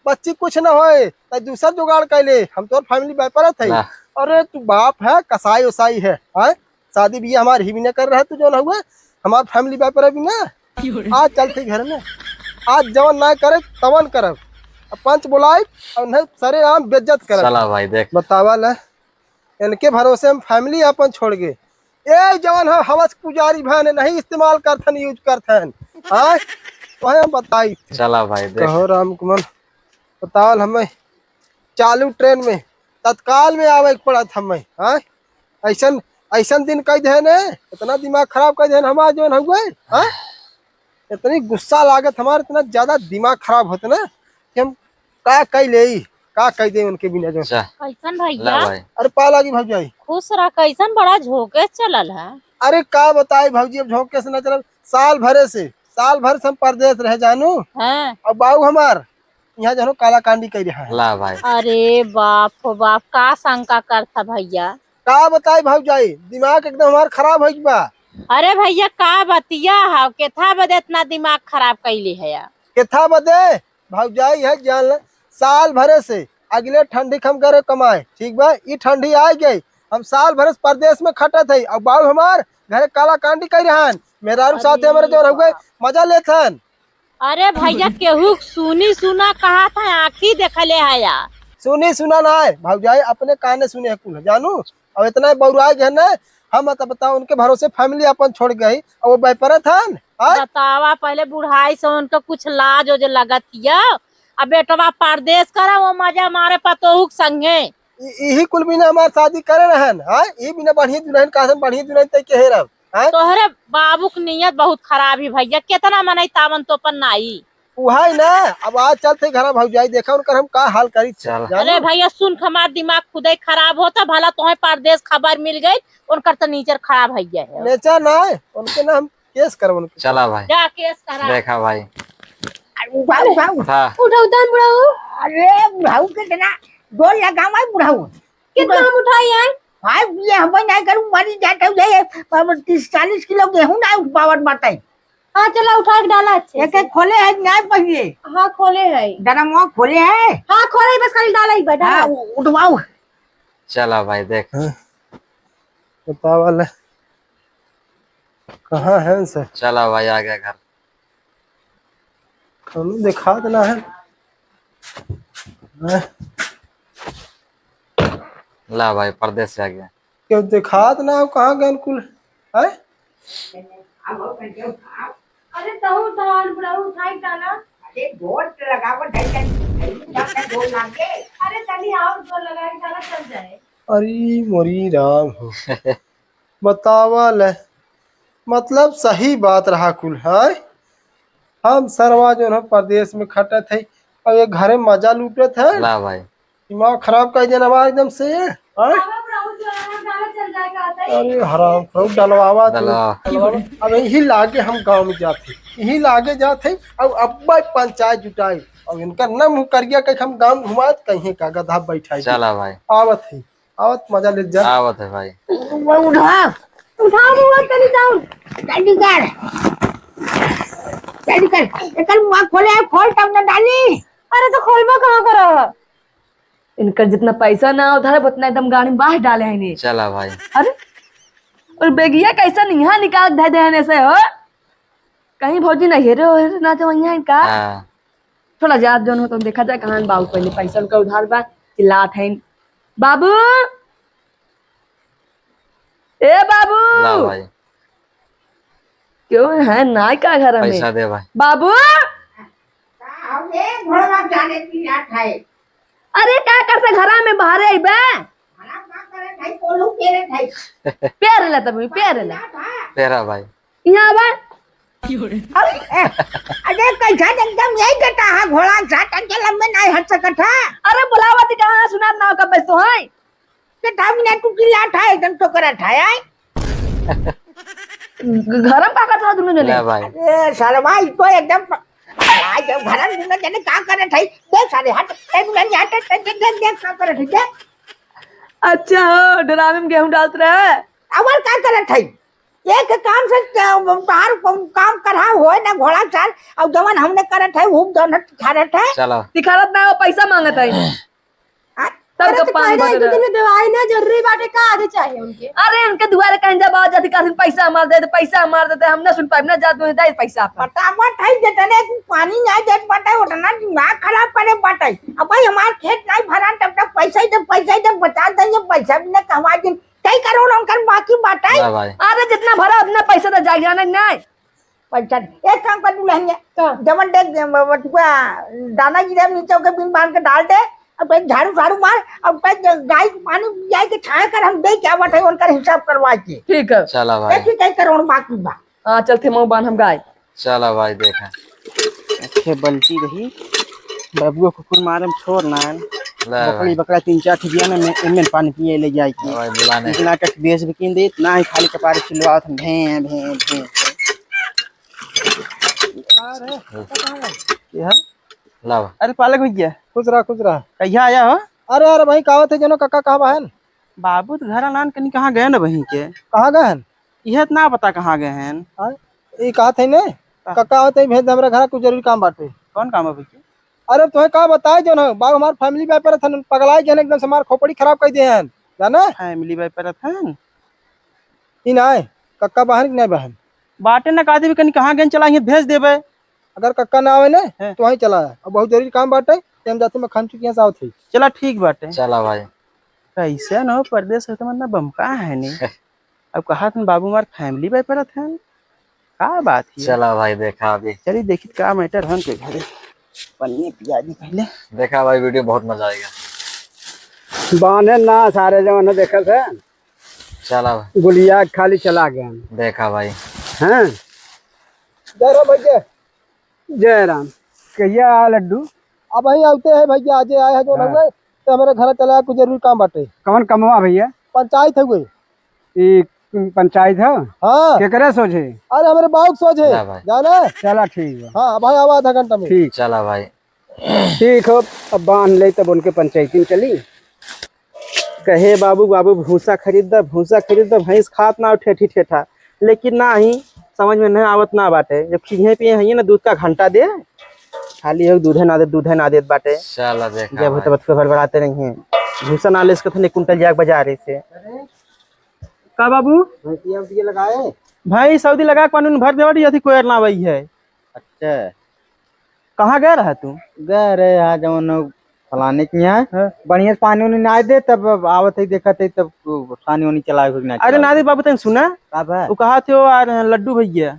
बच्ची कुछ न होए तो दूसरा जुगाड़ कैले हम तो फैमिली बेपरत है। अरे तू बाप है कसाई उसाई है शादी भी हमारी ही भी न कर रहा तू जो हुए हमार फैमिली बेपर भी ना आज चलते घर में आज जवन ना करे तवन करब पंच बुलाए और नहीं सरे आम बेइज्जत करब। चला भाई देख बतावल है इनके भरोसे हम फैमिली अपन छोड़ गए ए जवन है हवस पुजारी भाने नहीं इस्तेमाल करथन यूज करथन हाँ तो हम बताई चला भाई देख कहो राम कुमार बतावल हमें चालू ट्रेन में तत्काल में आवे पड़त हमें हाँ ऐसन ऐसन दिन कह दे ने इतना दिमाग खराब कर दे हमारा जो हुए हाँ इतनी गुस्सा लागत हमारा इतना ज्यादा दिमाग खराब होता ना कि हम का कह ले का कह दे उनके बिना जो कैसन ला भैया भाई अरे पा लागी भौजाई खुश रहा कैसन बड़ा झोंके चलल है। अरे का बताए भौजी अब झोंके से न चल साल भर से हम परदेश रह जानू हैं? और बाबू हमार यहाँ जानो काला कांडी कर रहा है। ला भाई अरे बाप हो बाप का शंका करता भैया। का बताए भौजाई दिमाग एकदम हमार खराब हो बा। अरे भैया का बतिया है केथा बदे इतना दिमाग खराब कैली है यार। केथा बदे भौजाई है जान साल भरे से अगले ठंडी हम करे कमाए ठीक बा ई ठंडी आ गई हम साल भर से परदेश में खटत है और बाबू हमार घरे काला कांडी कर रहा मेरा साथ हमारे जो हुए मजा लेथन। अरे भैया केहू सुनी सुना कहा था आँखी देखले है यार। सुनी सुना ना है भौजाई अपने काने सुने है कुल जानू और इतना बउराई है ना हम बताओ उनके भरोसे फैमिली अपन छोड़ गई और वो बेपरत हन बतावा पहले बुढ़ाई से उनका कुछ लाज हो जो लगत हिया अब बेटवा परदेश करा वो मजा मारे पतोहुक संगे यही कुल बिना हमार शादी करे रहन हां ई बिना बढ़िया दुल्हन कासन बढ़िया दुल्हन तक के हेरब तोहरे बाबू की नियत बहुत खराब है भैया कितना मनाई तावन तो पर नाई उहाई ना अब आज चलते घर भौजाई देखा उनकर हम का हाल करी चल अरे भैया सुन हमार दिमाग खुद ही खराब होता भला तुम्हें परदेश खबर मिल गई उनकर तो नीचर खराब है नेचा ना उनके ना हम केस करब उनके चला भाई जा केस करा देखा भाई उठाओ उठाओ उठा उठाओ दान बुढ़ाऊ अरे बुढ़ाऊ कितना डोर लगावा बुढ़ाऊ कितना हम उठाई है? हाय ये हम नहीं करूं मरी जाते ले 30-40 किलो गेहूं ना पावर बताई। हाँ चला उठा के डाला अच्छे एक एक खोले है ना पहिए हाँ खोले है डरमो खोले है हाँ खोले ही बस खाली डाला ही बैठा हाँ उठवाओ चला भाई देख बतावल कहाँ है सर चला भाई आ गया घर हम दिखा देना है ला भाई परदेश से आ गया क्यों दिखा देना है कहाँ गए कुल है अरे तहु धान बुढ़ाऊ उठाई डाला अरे डोर लगावत है डोर लागे अरे तनी और जोर लगा के डाला चल जाए। अरे मोरी राम हो बतावल मतलब सही बात रहा कुल है हम सरवा जो है परदेश में खटत है और ये घरे मजा लूटत है ला भाई दिमाग खराब कर देना हमारा एकदम से है? अरे हराम खूब डलवावा अब यही लागे हम गांव में जाते यही लागे जाते और अब्बा पंचायत जुटाई और इनका न मुँह कर गया कहीं हम गांव घुमात कहीं का गधा बैठा चला भाई आवत है आवत मजा ले जा आवत है भाई उठाओ उठाओ मुआ तनी जाऊं जल्दी कर जल्दी कर एकर मुंह खोले खोल तब न डाली। अरे तो खोलबा कहाँ कर? इनका जितना पैसा ना उधार उतना एकदम गाड़ी में बाहर डाले हैं इन्हें। चला भाई। अरे और बेगिया कैसा नहीं यहाँ निकाल दे देने से हो? कहीं भौजी ना हेरो ना तो वही इनका हाँ थोड़ा याद जो हो तो देखा जाए कहाँ बाबू पहले पैसा उनका उधार बा चिल्लात है बाबू। ए बाबू ला भाई क्यों है ना का घर में पैसा दे भाई। बाबू। हमने घोड़ा जाने की याद है। अरे क्या करते घरा में बाहर आई बे हला का करे भाई कोलू केरे भाई। पैर ले तब पैर ले तेरा भाई। यहाँ बा। अरे कैसा एकदम यही कटा है घोड़ा साटन के लंबे नहीं हट सकता। अरे बुलावा थी कहाँ सुना ना का बस तो है के टाइम ने तू किला था एकदम तो करा था यार। घर में पाका था दोनों जने। ले भाई। ए साला भाई तो एकदम आज जब घर में दोनों जने का करे थे देख साले हट एक मिनट हट देख का करे थे। अच्छा हो ड्रामे में गेहूं डालते रहे अवर का करे थे एक काम से बाहर काम करा हो ना घोड़ा चाल और जवन हमने करे थे वो दोनों खा रहे थे। चलो दिखारत ना वो पैसा मांगत है तब अरे का तो पानी कहना एक भर दिन में दवाई ना जरूरी बाटे का आधे चाहिए उनके। अरे उनके दुआरे कहीं जब आ जाती कासिन पैसा मार दे पैसा मार देते हम ना सुन पाए ना जात में दे पैसा आपका फटाफट है जितने पानी नहीं दे पाता उतना दिमाग खराब करे पाता। अब भाई हमारे खेत नहीं भरा तब तक पैसा ही जब बचा देंगे पैसा भी न कमा दिन कई करोड़ हम कर बाकी बाटा। ले भाई। अरे जितना भरा उतना पैसा तो जाग जाना नहीं पैसा एक काम कर लेंगे जमन देख दाना गिरे नीचे के बिन बांध के डाल दे अब झाड़ू झाड़ू मार अब गाय पानी जाए के छाया कर हम दे क्या बात है उनका हिसाब करवा के। ठीक है चला भाई। देखिए कई करोड़ बाकी बा। हाँ चलते मऊ बांध हम गाय। चला भाई देखा। अच्छे बल्टी रही बबुआ कुकुर मारम छोड़ ना ले बकरी भाई। बकरा 3-4 ठिया ना मैं पानी पिए ले जाए की भाई बुलाने। इतना टक बेच बिकिन दे ना ही खाली कपारे चिल्लात हम भे भे भे क्या है। ला भाई। अरे पालक भैया खुश रहा कहिया आया हो। अरे भाई कहावत है जनो काका कहाँ बहन बाबू तो घर नान कहीं कहाँ गए ना वहीं के कहाँ गए हैं? यह तो ना पता कहाँ गए हैं। ये कहा थे ने काका होते भेज दे हमरा घर कुछ जरूरी काम बाटे। कौन काम है भैया। अरे तुम्हें कहा बताए जो ना बाग हमार फैमिली व्यापार था पगलाए गए एकदम से हमार खोपड़ी खराब कर दिए हैं जाना फैमिली भाई पर हैं ई ना कक्का बहन की नहीं बहन बाटे ना कहते भी कहीं कहाँ गए चला भेज देवे। अगर कक्का ना आवे ने हैं। तो वहीं चला है अब बहुत जरूरी काम बाटे ते हम जाते में खान चुकी साव थी। चला ठीक बाटे। चला भाई। कैसे न हो परदेश है तो मतलब बमका है नहीं अब कहा तुम बाबू मार फैमिली भाई पर हैं का बात है। चला भाई देखा अभी। चलिए देखिए क्या मैटर हन के घरे पन्नी पियाजी पहले देखा भाई वीडियो बहुत मजा आएगा। बांधे ना सारे जवान देखा थे चला भाई। गुलिया खाली चला गया देखा भाई। हैं। जय राम भैया जय राम कहिया आया लड्डू अब वही आते हैं भैया आज आए हैं जो हाँ। लगे तो हमारे घर चला कुछ जरूरी काम बाटे कौन कमवा भैया पंचायत है कोई ये पंचायत है हाँ केकरे सोचे अरे हमारे बाबू सोचे ला भाई। जाने चला ठीक है हाँ भाई आवा आधा घंटा में ठीक चला भाई। ठीक हो अब बांध ले तब उनके पंचायती में चली कहे बाबू भूसा खरीद द भैंस खात ना ठेठी ठेठा लेकिन ना ही समझ में नहीं आवत ना बाटे जब खिहे पिए है ना दूध का घंटा दे खाली हो दूधे ना देत बाटे चला देखा जब भाई। बच्चे बड़बड़ाते नहीं है भूसा ना ले इसको थे कुंटल जाग बाजार से का बाबू भैंसिया लगाए भाई सऊदी लगा के पानी भर देवा जाती कोई ना वही है। अच्छा कहाँ गया रहा तू। गए रे यहाँ जवन फलाने के यहाँ हाँ। बढ़िया से पानी उनी ना दे तब आवत है देखा थे तब पानी उनी चलाए ना अरे नादी बाबू तेन सुना कब है वो कहा थे लड्डू भैया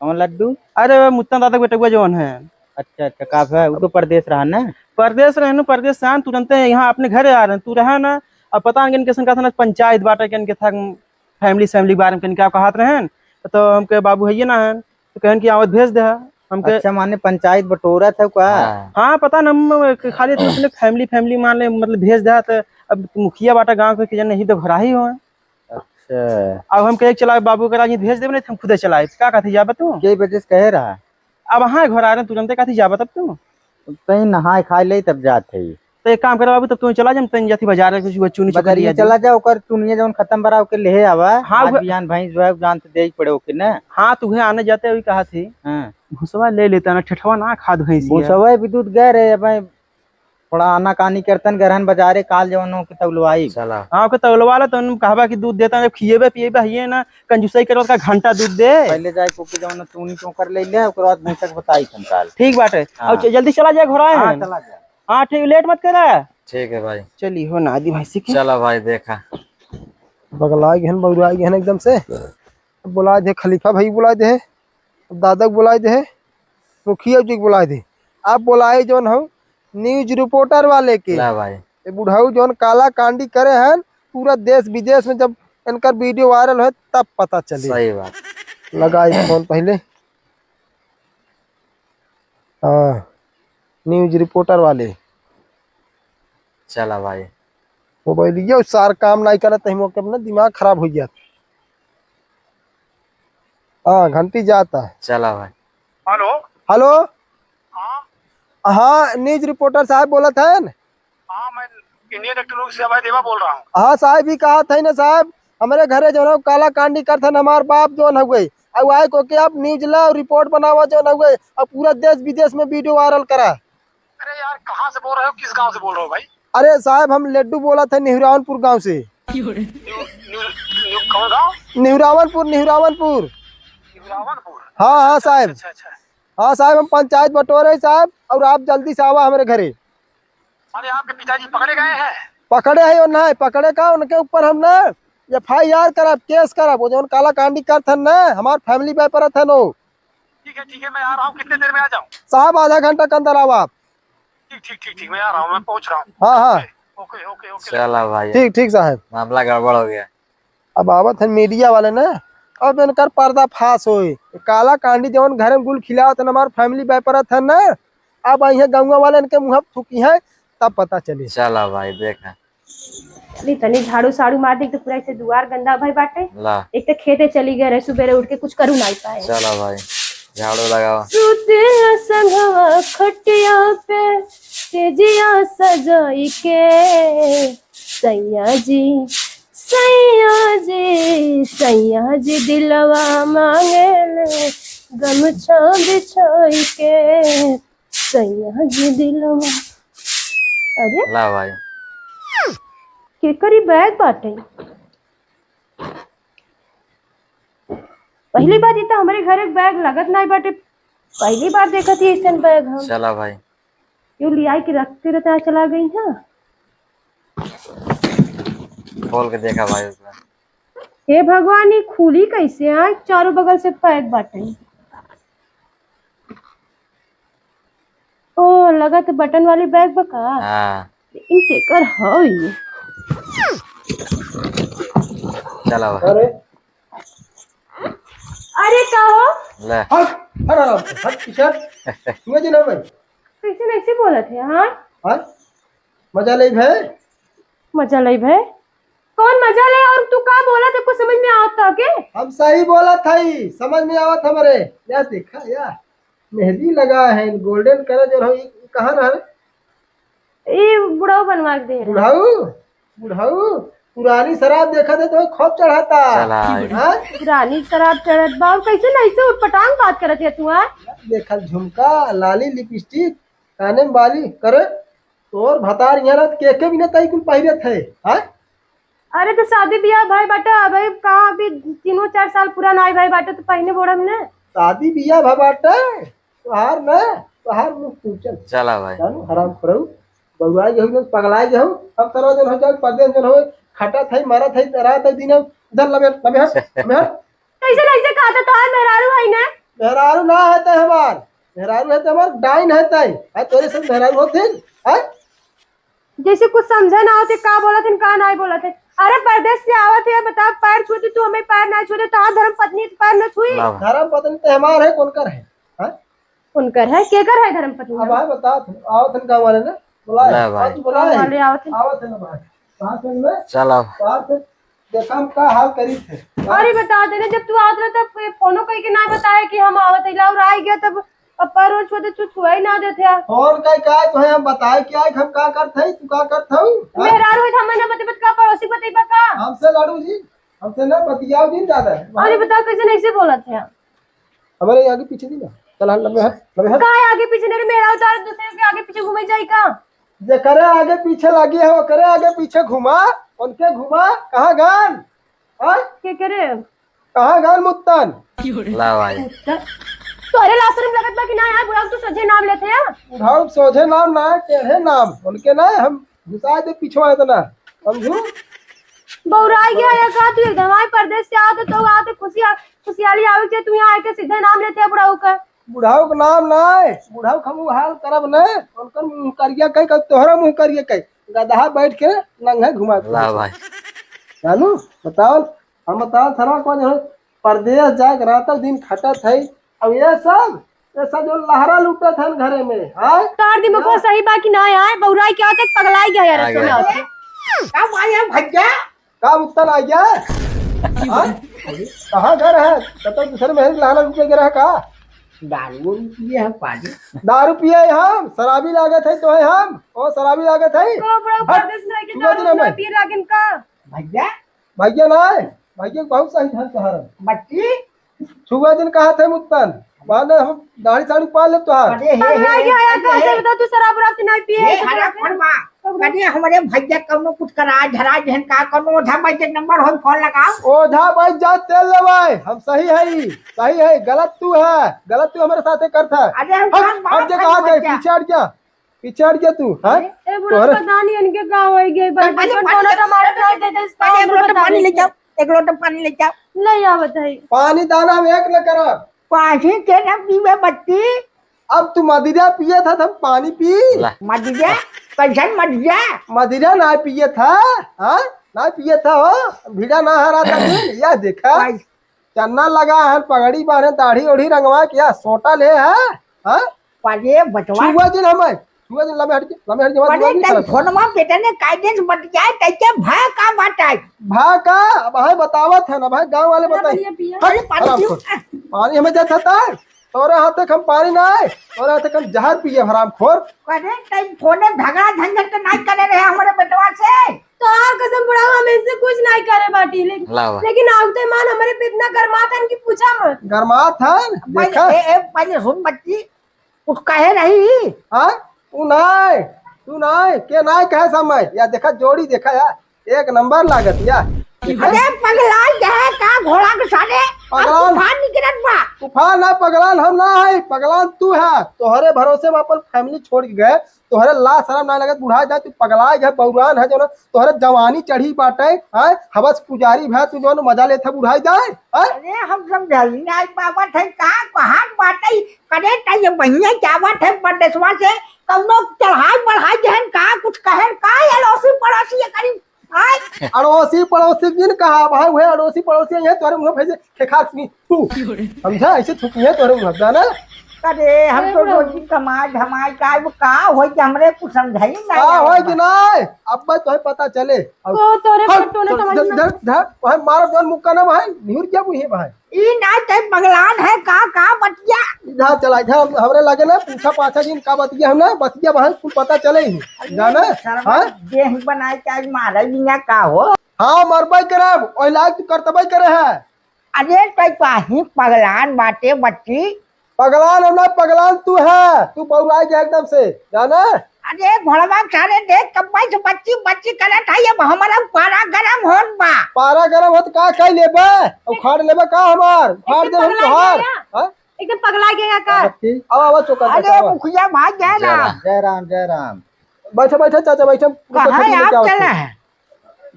कौन लड्डू अरे मुत्ता दादा बेटा जवन है। अच्छा कब है वो तो परदेश रहा ना परदेश रहे परदेश से तू जानते हैं यहाँ अपने घर आ रहे हैं तू रहा ना अब पता नहीं किन था ना पंचायत बाटा के था फैमिली के बारे में क्या कहत रहे तो हमके बाबू है ना तो कहन की आवत भेज दे हमके। अच्छा माने पंचायत बटोरा था का हाँ। हाँ पता न हम खाली तो उसने फैमिली मान ले मतलब भेज दे तो अब मुखिया बाटा गाँव के जन नहीं तो घरा ही हो। अच्छा अब हम कहे चला बाबू का भेज देवे नहीं हम खुदे चलाए क्या कहती जाबा तू के वजह से कह रहा अब हाँ घर आ रहे तू जानते कहती जाबा तब तू कहीं नहाए खाए ले तब जाते तो एक काम कर बाबू तब तू चला जा तन जाती बाजार में कुछ चुनी बदरिया चला जाओ कर चुनिया जवन खत्म बरा ओके ले आवा हाँ, आज बियान भैंस जो है जानते दे ही पड़े ओके ना हाँ तुहे आने जाते हुए कहा थी हाँ भूसवा ले लेता ना ठेठवा ना खाद भैंसी भूसवा विद्युत गए रहे भाई थोड़ा आना कानी करतन गरहन बाजारे काल जवनो के तबलवाई चला हाँ के तौलवा ला तो कहवा की दूध देता जब खिएबे पिएबे हिये ना कंजूसई करवा का घंटा दूध दे पहले जाए कोके जवनो तूनी चोकर ले ले ओकर बाद भैंसक बताई कंकाल ठीक बाटे हाँ। अब जल्दी चला जाए घोड़ा हां है चला जा हाँ ठीक लेट मत करा ठीक है भाई चली हो ना आदि भैंसी के चला भाई देखा बगलाए गहन बउराई गहन एकदम से बुलाए दे खलीफा भाई बुलाए दे दादा बुलाए दे मुखिया जी बुलाए दे आप बुलाए जौन हो न्यूज रिपोर्टर वाले के ला भाई ये बुढ़ाऊ जौन काला कांडी करे हैं पूरा देश विदेश में जब इनका वीडियो वायरल हो तब पता चले सही बात लगाए फोन पहले हाँ न्यूज रिपोर्टर वाले चला भाई मोबाइल ये सार काम नहीं करत है मौके अपना दिमाग खराब हो गया हाँ घंटी जाता है चला भाई हेलो हेलो हाँ हाँ न्यूज रिपोर्टर साहब बोला था न हाँ मैं इंडियन इलेक्ट्रॉनिक से अभय देवा बोल रहा हूँ। हाँ साहब ही कहा था ना साहब हमारे घरे जो है काला कांडी करते हमारे बाप जो हो गई अब आए को कि आप न्यूज ला रिपोर्ट बनावा जो हो गई अब पूरा देश विदेश में वीडियो वायरल करा। अरे यार कहाँ से बोल रहे हो, किस गांव से बोल रहे हो भाई? अरे साहब हम लड्डू बोला था निहुरावनपुर गांव से। कौन गाँव? निहुरावनपुर रावणपुर। हाँ हाँ साहब अच्छा अच्छा। हाँ साहब हम पंचायत बटोरे हैं साहब और आप जल्दी से आवा हमारे घरे। अरे आपके पिताजी पकड़े गए हैं? पकड़े है और ना पकड़े का उनके ऊपर हम ना FIR करब केस करब वो जो काला कांडी करते ना हमारे फैमिली पेपर थे नो। ठीक है मैं आ रहा हूँ, कितने देर में आ जाऊँ? साहब आधा घंटा के अंदर आओ आप। ठीक मैं आ रहा हूँ, मैं पहुँच रहा हूँ। हाँ हाँ ओके। चला भाई ठीक साहब। मामला गड़बड़ हो गया। अब आवत है मीडिया वाले ना अब इनकर पर्दा फाश होए काला कांडी जवन घर में गुल खिलावत है हमारे फैमिली पेपर थे ना अब यहाँ गाँव वाले इनके मुँह थूकी है तब पता चले। चला भाई देखा तनी झाड़ू साड़ू मार दे तो पूरा ऐसे दुआर गंदा भाई बाटे। ला एक तो खेते चली गए रहे सुबेरे उठ के कुछ करू नहीं पाए। चला भाई झाड़ू लगाओ। सुतिया संघवा खटिया पे तेजिया सजाई के सैया जी दिलवा मांगे गमछा बिछाई के सैया जी दिलवा। अरे ला भाई केकरी बैग बाटे। पहली बार इतना हमारे घर एक बैग लगत नहीं बाटे, पहली बार देखा थी ऐसा बैग हम। चला भाई क्यों लिया के रखते रहता चला गई है। खोल के देखा भाई उसमें। हे भगवान ये खुली कैसे है, चारों बगल से पैक बाटे। ओ लगा तो बटन वाली बैग बका। हाँ इनके कर हो ये। चला भाई अरे अरे कहो ले हट किशोर तुम्हें जी ना भाई कैसे ऐसे बोला थे। हाँ हाँ मजा ले भाई मजा ले भाई कौन मजा ले और तू क्या बोला था कुछ समझ में आता के। हम सही बोला था ही समझ में आवत हमारे या देखा यार मेहंदी लगा है गोल्डन कलर जो है कहाँ रहा ये बुढ़ाऊ बनवा के दे रहा। बुढ़ाऊ पुरानी शराब देखा था तो खूब चढ़ाता। चला हाँ? रानी शराब चढ़त बाव कैसे नहीं से उठपटांग बात करत है तू। देखा झुमका लाली लिपस्टिक काने में बाली करे तोर भतार यहाँ के भी ना तई कुल पहिरत है। हाँ? अरे तो शादी ब्याह भाई बाटा भाई कहाँ अभी 3-4 साल पुराना आई भाई बाटा तो पहने बोड़ा में ना शादी बिया भबाटा तोहार ना तोहार मुँह पूछल चला भाई हराम करू बउआ गहू पगलाए गहू अब तरह जन हो जाए पर्दे जन हो खटा थई मारा थई रात दिन इधर लबे कैसे कैसे कहा था तोहार मेहरारू है ना। मेहरारू ना है तय हमार मेहरारू है हमार डाइन है तय है तोरे सब मेहरारू होथिन है जैसे कुछ समझा ना होते का बोला थे का नहीं बोला थे। अरे परदेश से आवत है बता पैर छूती तू हमें पैर ना छूते तो धर्म पत्नी पैर न छुई। धर्म पत्नी तो हमार है कौन कर है उनकर है केकर है धर्म पत्नी। अब भाई बता आओ थन गांव वाले ना बुलाए वाले आवत थे ना भाई बात में चला बात देखा हम का हाल करी थे। अरे बता देना जब तू आवत रहा तब फोनो कह के ना बताया कि हम आवत है और आ गया तब अब पैर और छोटे तू छुआ ही ना देते। फोन कई का तो हम बताए क्या हम का करते तू का करत हूं मेहरारू है हम ना बते का पड़ोसी बतेबा का हमसे लड़ू जी हमसे ना बतियाओ जी ज्यादा। अरे बता कैसे नहीं से बोला थे हमारे आगे पीछे दी ना चल हाँ लंबे हट का है आगे पीछे नहीं मेरा उतार दूसरे के आगे पीछे घूमे जाई का जे करे आगे पीछे लगी है वो करे आगे पीछे घुमा उनके घुमा कहाँ गान हाँ के करे कहाँ गान मुत्तन ला भाई तो अरे लास्ट में लगत बा कि ना यार बुढ़ा तू सजे नाम लेते हैं उठाओ सोझे नाम ना टेढ़े नाम उनके ना हम घुसा दे पिछवा इतना समझू बौराई गया या का तू एकदम आई परदेश से आते तो आते खुशियाली आवे के तू यहाँ आके सीधे नाम लेते हैं बुढ़ाऊ का बुढ़ाऊ के नाम ना बुढ़ाऊ खमू हाल करब न उनकर मुंह करिया कह तोहरा मुंह करिए कह गधा बैठ के नंगे घुमा ला भाई जानू बताओ हम बताओ थरा को जो परदेश जाए रात दिन खटत है अब ये सब जो लहरा लूटत है घरे में हाँ तार दिमाग को सही बाकी ना आए बौराई क्या होते पगलाई गया यार रस्ते में आते कब आया भैया का उत्तर आ गया हाँ? कहाँ घर है कत दूसरे में लहरा लूटे गिरा का दारू पिए हम पानी दारू पिए हम शराबी लागत है तो है हम ओ शराबी लागत है तो बड़ा परदेश में रह के दारू ना पी लागिन का भैया भैया ना भैया बहुत सही है तुम्हारा बच्ची छुआ दिन कहा थे मुत्तन बाद हम दाढ़ी साड़ी पा ले तुहार अरे हे पगलाई गया यार कैसे बता तू शराब रात नहीं पिए हरा फरमा कदी हमारे भैया कौनो कुछ करा झरा जहन का कौनो ओझा भाई के नंबर हो फोन लगाओ ओझा भाई जा तेल लेवाए हम सही है गलत तू हमारे साथे करता है अरे हम जे कहा थे पीछे हट गया तू हां ए बुढ़ा पता नहीं इनके का हो गए बचपन कोनो हमारे साथ दे दे एक लोटा पानी ले जाओ एक लोटा पानी ले जाओ नहीं आ बताई पानी दाना में एक न करा पानी के ना पीवे बच्ची अब तू मदिरा पिए था हम पानी पी मदिरा कैसन मदिरा मदिरा ना पिए था हाँ ना पिए था हो भिड़ा ना हरा था या देखा चन्ना लगा है पगड़ी बांधे दाढ़ी ओढ़ी रंगवा किया सोटा ले है हाँ पाजे बचवा छुआ दिन लम्बे हट के फोनमा बेटा ने काइडेंस बतियाए कैसे भा का बाटाई भा का भाई बतावत है ना भाई गांव वाले बताइए पानी हमें जाता था तोरे हाथ हम पानी ना आए तोरे हाथ हम जहर पिए हराम खोर अरे टाइम फोने झगड़ा झंझट नहीं करे रहे हमारे बेटवा से तो यार कसम बुढ़ा हम इससे कुछ नहीं करे बाटी लेकिन आउते मान हमारे पे इतना गरमात है इनकी पूछा मत गरमात है देखा पहले सुन बच्ची कुछ कहे नहीं हाँ तू नहीं के ना कहे समय या देखा जोड़ी देखा यार एक नंबर लागत या अरे पगलाल है का घोड़ा के साले तूफान निकलत बा तूफान ना पगलान हम ना है पगलान तू है तोहरे भरोसे में अपन फैमिली छोड़ के गए तोहरे ला शरम ना लगत बुढ़ा जाए तू पगला है बौरान है जो ना तोहरे जवानी चढ़ी बाटे है हवस पुजारी भै तू जो मजा लेथे बुढ़ाई जाए अरे हम समझाई ना बाबा थे का कहां बाटे करे चाहिए बहिया क्या बात है परदेशवा से कौनो चढ़ाई बढ़ाई जहन का कुछ कहन का एलओसी पड़ोसी करी अड़ोसी पड़ोसी जिन कहा भाई हुए अड़ोसी पड़ोसी है तोरे मुंह भेजे खेखा तू समझा ऐसे छुपी है तोरे मुंह जाना अरे हम तो रोजी कमाई धमाई का वो का होई कि हमरे कुछ समझाई ना का होई कि नहीं अब बस तोहे पता चले को तोरे फोटो ने समझ में धर भाई मारो जन मुक्का ना भाई निहुर क्या बुही भाई ई ना ते पगलान है का बतिया इधर चला इधर हमरे लगे ना पूछा पाछा दिन का बतिया हम ना बतिया भाई कुल पता चले ही जाना हां देह बनाए के आज मारे बिना का हो हां मरबई करब ओइ लायक तू करतबई करे है अरे तै काहे पगलान बाटे बच्ची पगलान हम ना पगलान तू है तू बौराई गया एकदम से जाना अरे भड़वा सारे देख कब्बाई से बच्ची करत है अब हमारा पारा गरम होत बा पारा गरम होत का कह लेबे उखाड़ लेबे का हमार उखाड़ दे हम तोहार हां एकदम पगला गया का अब चौका अरे मुखिया भाई जय राम बैठो चाचा बैठो कहां आप चला है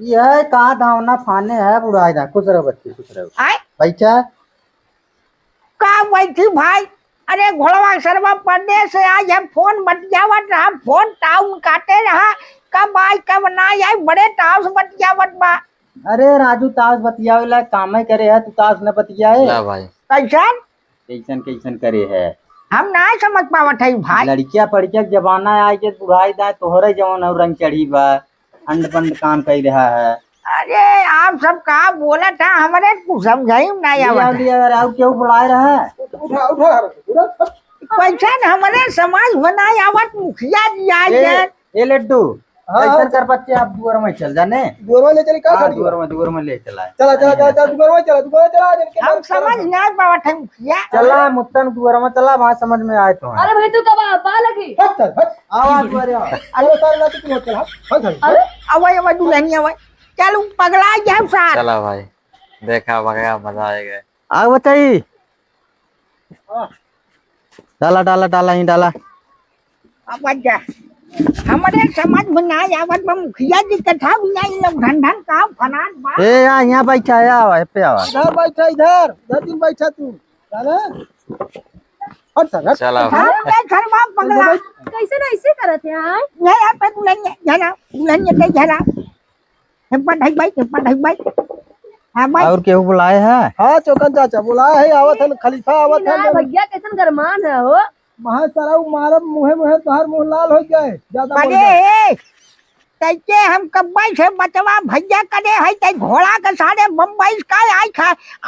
यह कहा धावना फाने है बुढ़ाई ना कुछ रहो बच्ची कुछ रहो आए बैठा का बैठी भाई अरे घोड़वा सरवा पढ़ने से आज हम फोन बतियावत रहा फोन टाउन काटे रहा कब आई कब ना आई बड़े टाउस बतियावत बा अरे राजू ताश बतियावे काम ही करे है तू ताश न बतियाए भाई कैसन करे है हम ना समझ पावत है भाई लड़किया पड़किया जमाना आए के बुढ़ाई दा तोहरे जवान और रंग चढ़ी बा अंड पंड काम कर रहा है अरे आप सब का बोला था हमारे कुछ समझाई नहीं आवत अगर और क्यों बुलाए रहा कैसा हमारे समाज बनाए आवत मुखिया जी आए ए लड्डू हाँ कैसे कर बच्चे आप दुआर में चल जाने दुआर ले चली का हाँ, खड़ी दुआर में ले चला है। चला चला चला चला दुआर में चला जिनके हम समझ नहीं पावत है मुखिया चला मुत्तन दुआर में चला वहाँ समझ में आए तो अरे भाई तू कब आ लगी हट चल हट आवाज दुआरे आओ। अरे सारे ना तू मत चला हट हट अरे अवय दुल्हन अवय चल पगला जाए सार चला भाई, देखा भगया, मजा आएगा। आग बताई डाला डाला डाला ही डाला। अब जा हमारे समझ में ना आवत बा मुखिया जी कथा भी नहीं लोग ढंढन का फनान बा ए यहाँ बैठा है आवा पे आवा। इधर बैठा इधर दिन बैठा तू चला हट चल हट चला भाई, हम के घरवा पगला कैसे ना ऐसे करत है यार नहीं आप दुल्हन के झला हम पढ़ाई भाई हां भाई और केहू बुलाए है? हाँ चौकन चाचा बुलाया है आवत है खलीफा आवत ना है भैया कैसन गरमान है हो वहाँ सारा मारब मुहे मुहे तोहर मुंह लाल हो जाए ज्यादा बोल अरे दे। कैसे हम कब्बाई से बचवा भैया करे है ते घोड़ा के सारे बम्बई का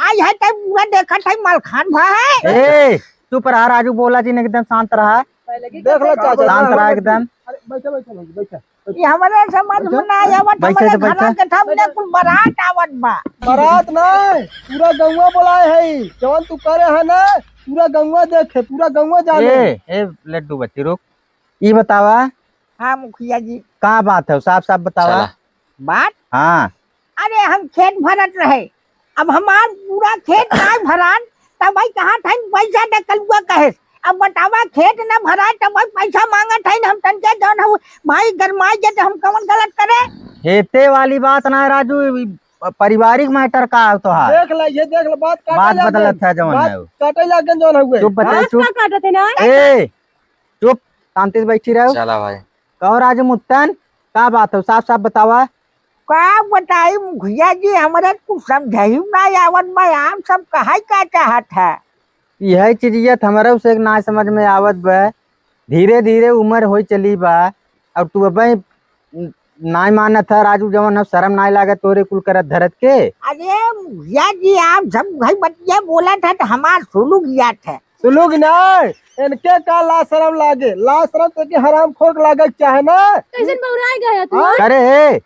आई है ते पूरा देखत है मलखान भा है ए चुप रहा राजू, बोला जी ने एकदम शांत रहा, देख लो चाचा शांत रहा एकदम। अरे बैठा बैठा बैठा ये हमारे समझ में ना आवत बैठे हमारे तो बैठे। घरा के सामने कुल बारात आवत बा बारात नहीं पूरा गौवा बुलाए है जवन तू करे है ना पूरा गौवा देखे पूरा गौवा जाने ए लड्डू बच्ची रुक, ये बतावा हाँ मुखिया जी का बात है साफ साफ बतावा। चला। बात हाँ अरे हम खेत भरत रहे अब हमार पूरा खेत ना भरान तब भाई कहाँ था पैसा डकलुआ कहे अब बतावा खेत न भरा तब भाई पैसा मांगत है हम तनके जौन हम भाई गरमाई जे तो हम कौन गलत करे हेते वाली बात ना है राजू, पारिवारिक मैटर का है तोहार। देख ले ये देख ले बात बात बदलत है जवन है वो। काटे लागन जवन हुए चुप बताई चुप, काटत है ना ए चुप शांति से बैठी रहो। चला भाई, कहो राजू मुत्तन का बात है साफ साफ बतावा। का बताई मुखिया जी हमारे कुछ समझाई ना आवत बा आम सब कहा का चाहत है यही चीजियत हमारे से ना समझ में आवत बा, धीरे धीरे उम्र हो चली बा और तू अब ना मानत है राजू, जवन अब शर्म ना लागत तोरे कुल करत धरत के। अरे मुखिया जी आप सब भाई बतिया बोला था तो हमार सुलू किया था सुलूक नहीं इनके का ला शरम लागे ला शरम तो के हराम खोर लागे चाहे ना कैसे बौराई गया तू अरे हे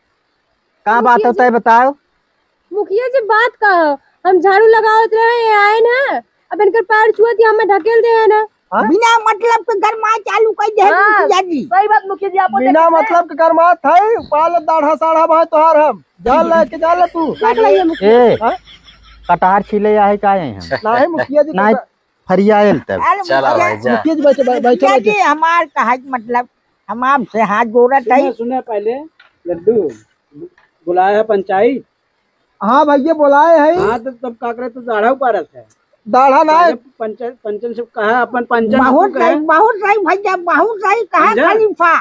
का बात होता है बताओ। मुखिया जी बात का हम झाड़ू लगावत रहे आए ना अब इनकर पैर छुअत हमें ढकेल दे है ना बिना मतलब के गरमा चालू कर दे हाँ। मुखिया जी सही बात मुखिया जी आपको बिना मतलब के कर्मात है पाल दाढ़ा साढ़ा भाई तोहार हम जान ले के जान ले तू देख लिया मुखिया ए हाँ? कटार छिले आए का है हम नहीं मुखिया जी ना फरियाल तब। अरे चला मुखिया- भाई जा। मुखिया जी बैठे बैठे मुखिया बैठे जी हमार कहा मतलब हम आपसे हाथ जोड़त है सुने पहले लड्डू बुलाया है पंचायत। हाँ भैया बुलाए है हाँ तो तब का करे तो दाढ़ा पारत है दाढ़ा ना पंचन से कहा अपन पंचन बहुत सही भैया बहुत सही कहा समझा? खलीफा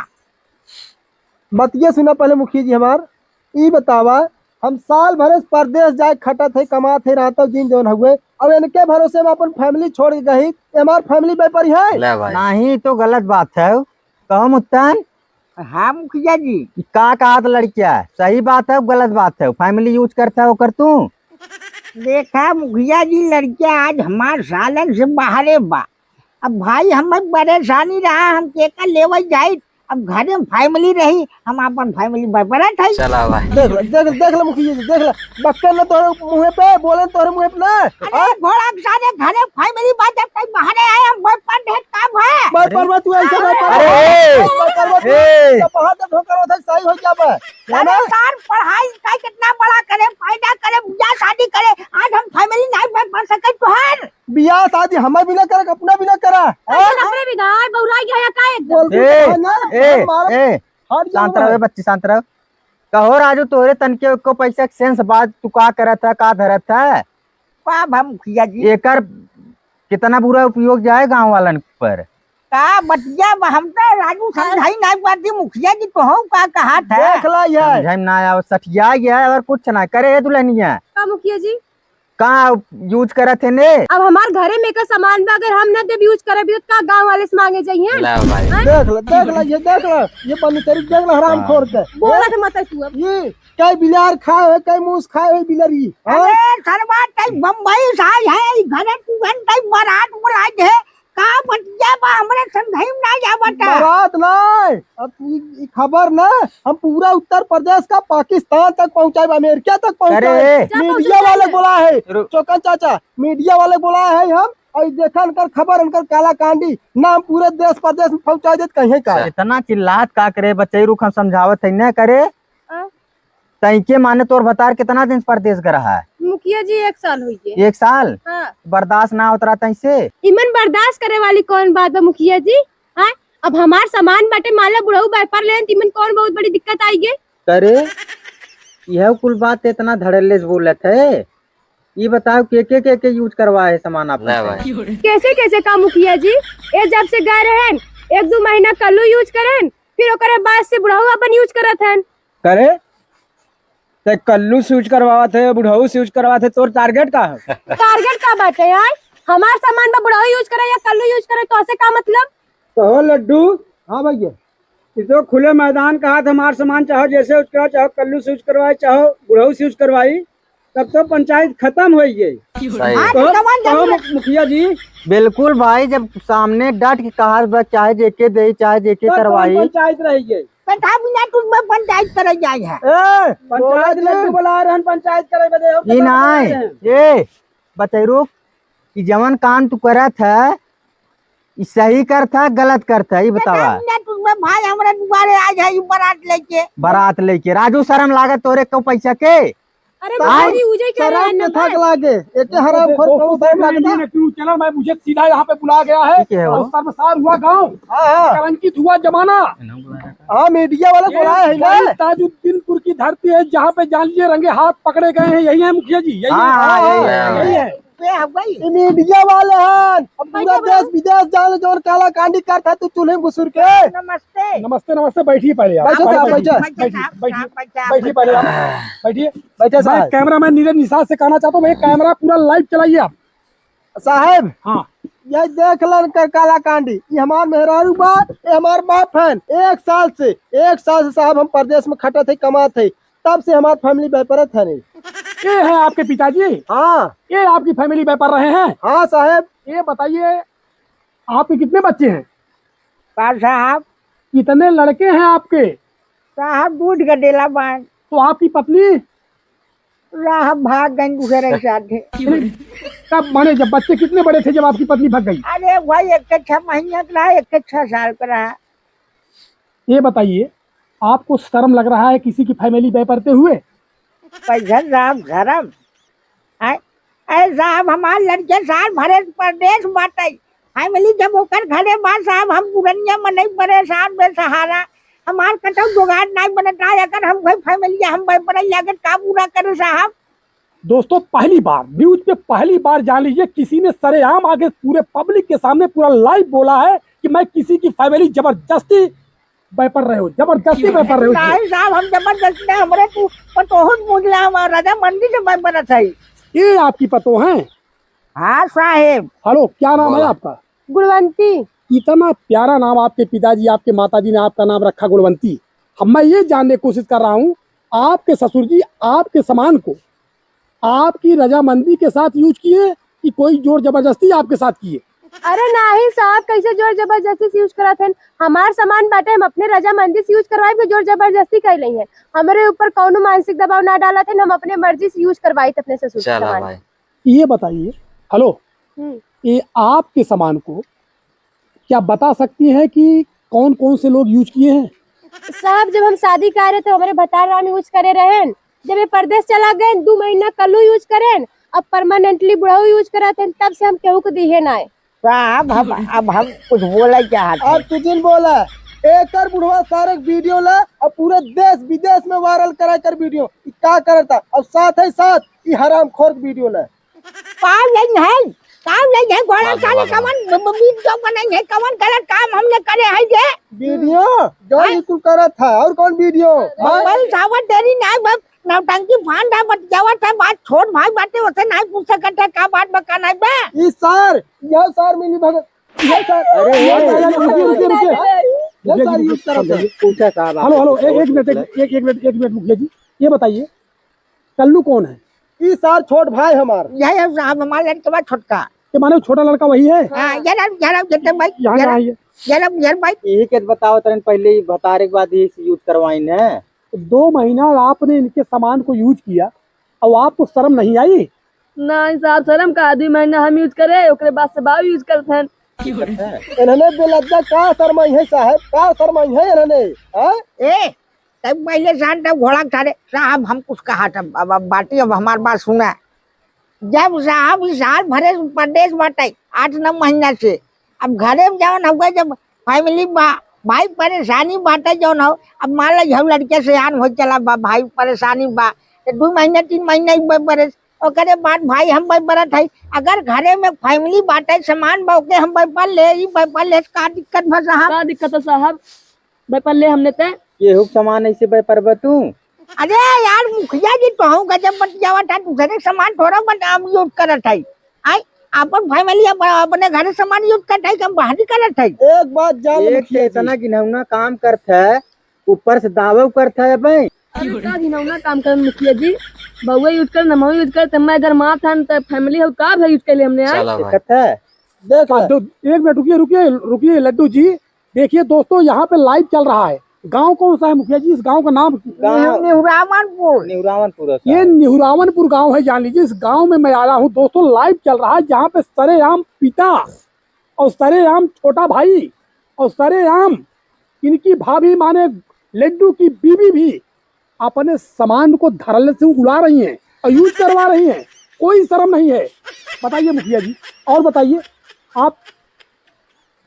बतिये सुना पहले मुखिया जी हमार ई बतावा हम साल भर परदेश जाए खटा थे कमा थे रहता दिन जौन हुए अब इनके भरोसे में अपन फैमिली छोड़ के गई हमार फैमिली बेपरी है ले भाई, नहीं तो गलत बात है कहो मुत्तन हाँ मुखिया जी का कहा था लड़किया सही बात है गलत बात है फैमिली यूज करता है वो कर तू। देखा मुखिया जी लड़कियां आज हमार सालन से बाहरे बा अब भाई हमें परेशानी रहा हम केकर लेवल जाए अब घर में फैमिली रही हम अपन फैमिली बरत है चला भाई, देख ले मुखिया जी देख ले बक्कर ने तोरे मुंह पे बोले तोरे मुंह पे ना अरे घोड़ा के सारे घरे फैमिली बात जब तक बाहरे आए हम बहुत पर ढेर काम है बार पर तू ऐसे बार पर अरे ए बहुत ठोकर होता सही हो जाबे अरे सार पढ़ाई का कितना बड़ा करे फायदा करे बियाह शादी करे आज हम फैमिली नहीं बन सके तोहर बियाह शादी हमें भी ना करे अपना भी ना करा अपने भी गाय बौराई गया का एकदम बोल ए ना ए मार ए हट शांत रहो बच्ची शांत रहो। कहो राजू तोरे तनके को पैसा के सेंस बात तू का करत है का धरत है बाबा मुखिया जी एकर कितना बुरा उपयोग जाए गांव वालन पर। का बतिया हम तो राजू समझाई नहीं पाती मुखिया जी तो हम का कहा था देख ला ये समझाई ना आया सठिया गया और कुछ ना करे है दुल्हनिया का मुखिया जी कहाँ यूज करत है ने। अब हमार घरे में का सामान बा अगर हम ना देब यूज करे भी तो का गांव वाले से मांगे चाहिए ले भाई, देख ला ये बनी तरीक देख ला हराम खोर के बोला था मत तू अब ये कई बिलार खाए है कई मूस खाए है बिलरी अरे सरवा तई बम्बई साई है घरे तू घन तई बारात बुला दे का बतिया बा हमरे समझाई ना जा बता बारात नहीं, अब ई खबर ना हम पूरा उत्तर प्रदेश का पाकिस्तान तक पहुंचाए, अमेरिका तक पहुंचाए। अरे! मीडिया वाले बोला है, चौकन चाचा मीडिया वाले बोला है हम, और देखा इनकर खबर इनकर काला कांडी नाम पूरे देश प्रदेश में पहुंचा देते कहीं का। इतना चिल्लात का करे बच्चे, रुक हम समझावत है न करे तई के माने तोर बता कितना दिन परदेश कर रहा है? मुखिया जी 1 साल हुई है। 1 साल हाँ। बर्दाश्त ना उतरा तई से? इमन बर्दाश्त करे वाली कौन बात है मुखिया जी? हाँ, अब हमार सामान बाटे माला बुढ़ऊ व्यापार ले इमन कौन बहुत बड़ी दिक्कत आई है? करे यह कुल बात इतना धड़ल्ले से बोलत है, ये बताओ के यूज करवा है सामान आप? कैसे कैसे का मुखिया जी? ये जब से गए रहन 1-2 महीना कल्लू यूज करन, फिर ओकरे बाद से बुढ़ऊ अपन यूज करत हन। करे ते कल्लू से यूज करवावा थे, बुढ़ऊ से यूज करवा थे, तोर टारगेट का है? टारगेट का बात है यार? हमार सामान में बुढ़ऊ यूज करे या कल्लू यूज करे तो ऐसे का मतलब? तो लड्डू हाँ भैया, तो खुले मैदान का हाथ हमार सामान चाहो जैसे यूज करो, चाहो कल्लू से यूज करवाए, चाहो बुढ़ऊ से यूज करवाई, तब तो पंचायत खत्म हो गई। तो मुखिया जी बिल्कुल भाई, जब सामने डट के कहा बस चाहे जेके दे चाहे जेके करवाई, पंचायत रह गई। पंचायत बिना तुम पंचायत करे जाए है। पंचायत लड्डू बुला रहे हैं पंचायत करे बदे हो। ई नहीं ए बतैरो कि जवन काम तू करत है ई सही करत है गलत करत है, ई बतावा। तुम भाई हमरा दुआरे आ जाई बारात लेके राजू शर्म लागत तोरे को पैसा के? अरे बाबूजी उजे क्या रहा है ना थक लागे एक हराम खोर को टाइम लगता। चलो मैं मुझे सीधा यहाँ पे बुला गया है और शर्मसार हुआ गाँव, कलंकित हुआ जमाना। हाँ मीडिया वाले बुलाए है ना, ताजुद्दीनपुर की धरती है जहाँ पे जान लीजिए रंगे हाथ पकड़े गए हैं, यही है मुखिया जी, यही है। मीडिया वाले हैं, अब पूरा देश विदेश जाने जो काला कांडी करता है, तू चूल्हे घुसुर के। नमस्ते नमस्ते नमस्ते, बैठिए पहले आप, बैठिए पहले आप, बैठिए बैठे मैं साहब। कैमरामैन नीरज निषाद से कहना चाहता हूँ भाई कैमरा पूरा लाइव चलाइए आप। साहब हाँ ये देख लन कर काला कांडी, ये हमार मेहरारू बात, ये हमार बाप है। 1 साल से साहब हम प्रदेश में खटे थे, कमा थे, तब से हमार फैमिली बेपरत है नहीं। ये है आपके पिताजी? हाँ ये आपकी फैमिली व्यापार रहे हैं? हाँ साहब। ये बताइए आपके कितने बच्चे हैं? साहब कितने लड़के हैं आपके? साहब दूध का डेला बांध तो आपकी पत्नी साहब भाग गई दूसरे साथ। कब माने, जब बच्चे कितने बड़े थे जब आपकी पत्नी भाग गई? अरे भाई 1 के 6 महीने का रहा, 1 के 6 साल का रहा। ये बताइए आपको शर्म लग रहा है किसी की फैमिली बेपरते हुए? पैसा साहब धर्म साहब हमारे लड़के साल भरे प्रदेश बाटे, फैमिली जब होकर घरे बात साहब हम पुरनिया में नहीं परेशान बेसहारा, हमार कटौ जुगाड़ नहीं बनता, अगर हम भाई फैमिली हम भाई पर लागत का पूरा करे साहब। दोस्तों पहली बार न्यूज पे पहली बार जान लीजिए किसी ने सरेआम आगे पूरे पब्लिक के सामने पूरा लाइव बोला है कि मैं किसी की फैमिली जबरदस्ती बेपर रहे हो, जबरदस्ती बेपर रहे हो। नहीं साहब हम जबरदस्ती नहीं, हमरे तू पतोहन मुझला हमारा राजा मंडी से बेपर है। ये आपकी पतो हैं? हाँ साहेब। हेलो क्या नाम है आपका? गुणवंती। इतना प्यारा नाम आपके पिताजी आपके माताजी ने आपका नाम रखा गुणवंती। हम मैं ये जानने की कोशिश कर रहा हूँ आपके ससुर जी आपके सामान को आपकी रजामंदी के साथ यूज किए कि कोई जोर जबरदस्ती आपके साथ किए? अरे नहीं साहब, कैसे जोर जबरदस्ती से यूज करा थे? हमार सामान बाटे हम अपने रजामंदी से यूज करवाए, जोर जबरदस्ती कर ली है। हमारे ऊपर कौनो मानसिक दबाव ना डाला थे, हम अपने मर्जी से यूज करवाई थे अपने ससुर के सामान। ये बताइए हेलो, ये आपके सामान को क्या बता सकती हैं कि कौन कौन से लोग यूज किए हैं? साहब जब हम शादी कर रहे थे हमारे भतार राम यूज करे रहे, जब ये परदेश चला गए 2 महीना कल्लू यूज करें, अब परमानेंटली बुढ़ऊ यूज करा थे, तब से हम केहू को दिए ना है। साहब अब हम कुछ बोला चाहते। अब तुझे बोला एक बुढ़वा सारे वीडियो ला और पूरे देश विदेश में वायरल करा कर वीडियो क्या करता, और साथ ही साथ ये हराम खोर वीडियो ला काम नहीं है घोड़ा काले कमन वीडियो बनाई है, कमन गलत काम हमने करे है जे वीडियो जो बिल्कुल करा था। और कौन वीडियो? भाई सावत तेरी नहीं बाप नौटंकी फांडा बट जावत है, बात छोड़ भाई बातें होते नहीं पूछ सकते का बात बका नहीं बे। इस सर यह सर मिली भगत यह सर। अरे ये सर यूज करते हैं। पूछा साहब। हेलो एक मिनट मुखिया जी, ये बताइए कल्लू कौन है? इस सर छोट भाई हमार। यही है साहब हमारे लड़के बा छोटका। ये माने छोटा लड़का वही है। हाँ, जरा जरा भाई यहाँ जरा आइए। जरा भाई यही के बताओ तरन पहले ही बतारे के बाद ही यूज करवाई ने। 2 महीना आपने इनके सामान को यूज किया और आपको शर्म नहीं आई? नहीं साहब शर्म का 2 महीना हम यूज करे ओकरे बाद से बाऊ यूज करते हैं। इन्होंने बेलज्जा का शर्माई है साहब, का शर्माई है इन्होंने? हाँ? ए तब पहले शांत घोड़ा खड़े साहब हम कुछ कहा था अब बाटी अब हमारी बात सुना। जब साहब इस साल भरे प्रदेश बाटे 8-9 महीना से अब घरे में जाओ ना जब फैमिली भाई परेशानी बाटे जो ना अब मान लो हम लड़के से आन हो चला भाई परेशानी बा 2 महीना 3 महीना बरस ओकरे बाद भाई हम बरत है अगर घरे में फैमिली बाटे सामान बाके हम बैपल ले का दिक्कत बा साहब? का दिक्कत है साहब? बैपल ले हमने ते ये हुक सामान ऐसे बे परब तू। अरे यार मुखिया जी तो हूँ गजब बच जावा था दूसरे सामान थोड़ा हम यूज करत है। आई अपन फैमिली अपने घर सामान यूज करत है कम बाहर करत है। एक बात जान लो एक मुखिया से जी। इतना गिनौना काम करता है ऊपर से दावा करता है भाई। अरे का घिनौना काम कर मुखिया जी बउआ यूज कर नमो यूज कर तब मैं अगर माँ था तो फैमिली हो का भी यूज कर ले हमने। चलो भाई कहता है देख हाँ, तो 1 मिनट रुकिए लड्डू जी। देखिए दोस्तों यहाँ पे लाइव चल रहा है। गांव कौन सा है मुखिया जी? इस गांव का नाम? निहुरामनपुर। निहुरावनपुर। ये निहुरावनपुर गांव है। जान लीजिए इस गांव में मैं आ रहा हूँ दोस्तों, लाइव चल रहा है जहाँ पे सरेआम पिता और सरेआम छोटा भाई और सरेआम इनकी भाभी माने लड्डू की बीवी भी अपने सामान को धड़ल्ले से उड़ा रही हैं और यूज करवा रही हैं। कोई शर्म नहीं है। बताइए मुखिया जी और बताइए आप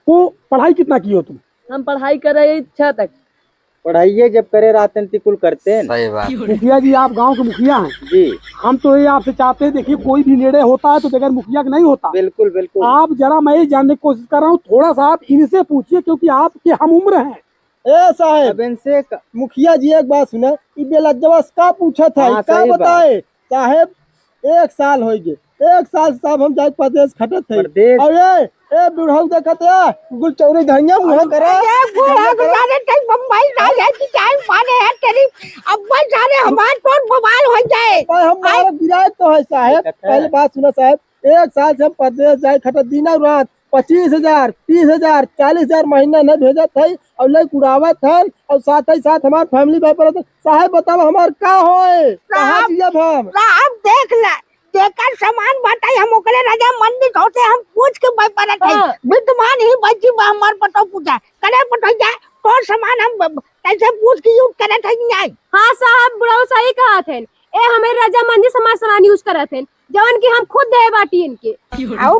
को पढ़ाई कितना की हो तुम? हम पढ़ाई कर रहे 6 तक। पढ़ाइए जब करे रातन तिकुल करते हैं। सही बात। मुखिया जी आप गांव के मुखिया हैं जी हम तो ये आपसे चाहते हैं देखिए कोई भी निर्णय होता है तो बगैर मुखिया का नहीं होता। बिल्कुल बिल्कुल। आप जरा मैं ये जानने की कोशिश कर रहा हूँ थोड़ा सा आप इनसे पूछिए क्योंकि आपके हम उम्र हैं। ए साहब अब इनसे मुखिया जी एक बात सुने ई बेलज्जवा से का पूछा था हाँ, का सही बात। बताए साहब 1 साल हो गए 1 साल से साहब हम जाके प्रदेश खटत थे प्रदेश और ए बुढ़ऊ देखत है गुल चौरे धनिया मुंह करे बम्बई राजा की टाइम पाने है तेरी अब सारे हमारे तो बवाल हो जाए। पर हमारा विराट तो है साहब। पहले बात सुनो साहब 1 साल से हम प्रदेश जाए खटत दिन और रात 25,000 30,000 40,000 महीना न भेजत है और लई उड़ावत है और साथ ही साथ हमार फैमिली भाई साहब बताओ हमार का होए कहाँ जियब हम? साहब देख ले जेकर सामान बाटे हम ओकरे राजा मंदिर होते हम पूछ के भाई परत है विद्यमान ही बच्ची बा हमार पटो पूछा करे पटो जाए तो सामान हम कैसे पूछ के यूज करत है नहीं। हाँ साहब बुढ़ऊ सही कहा थे। ए हमें राजा मंदिर सामान यूज करत थे जवन की हम खुद दे बाटी इनके। चलो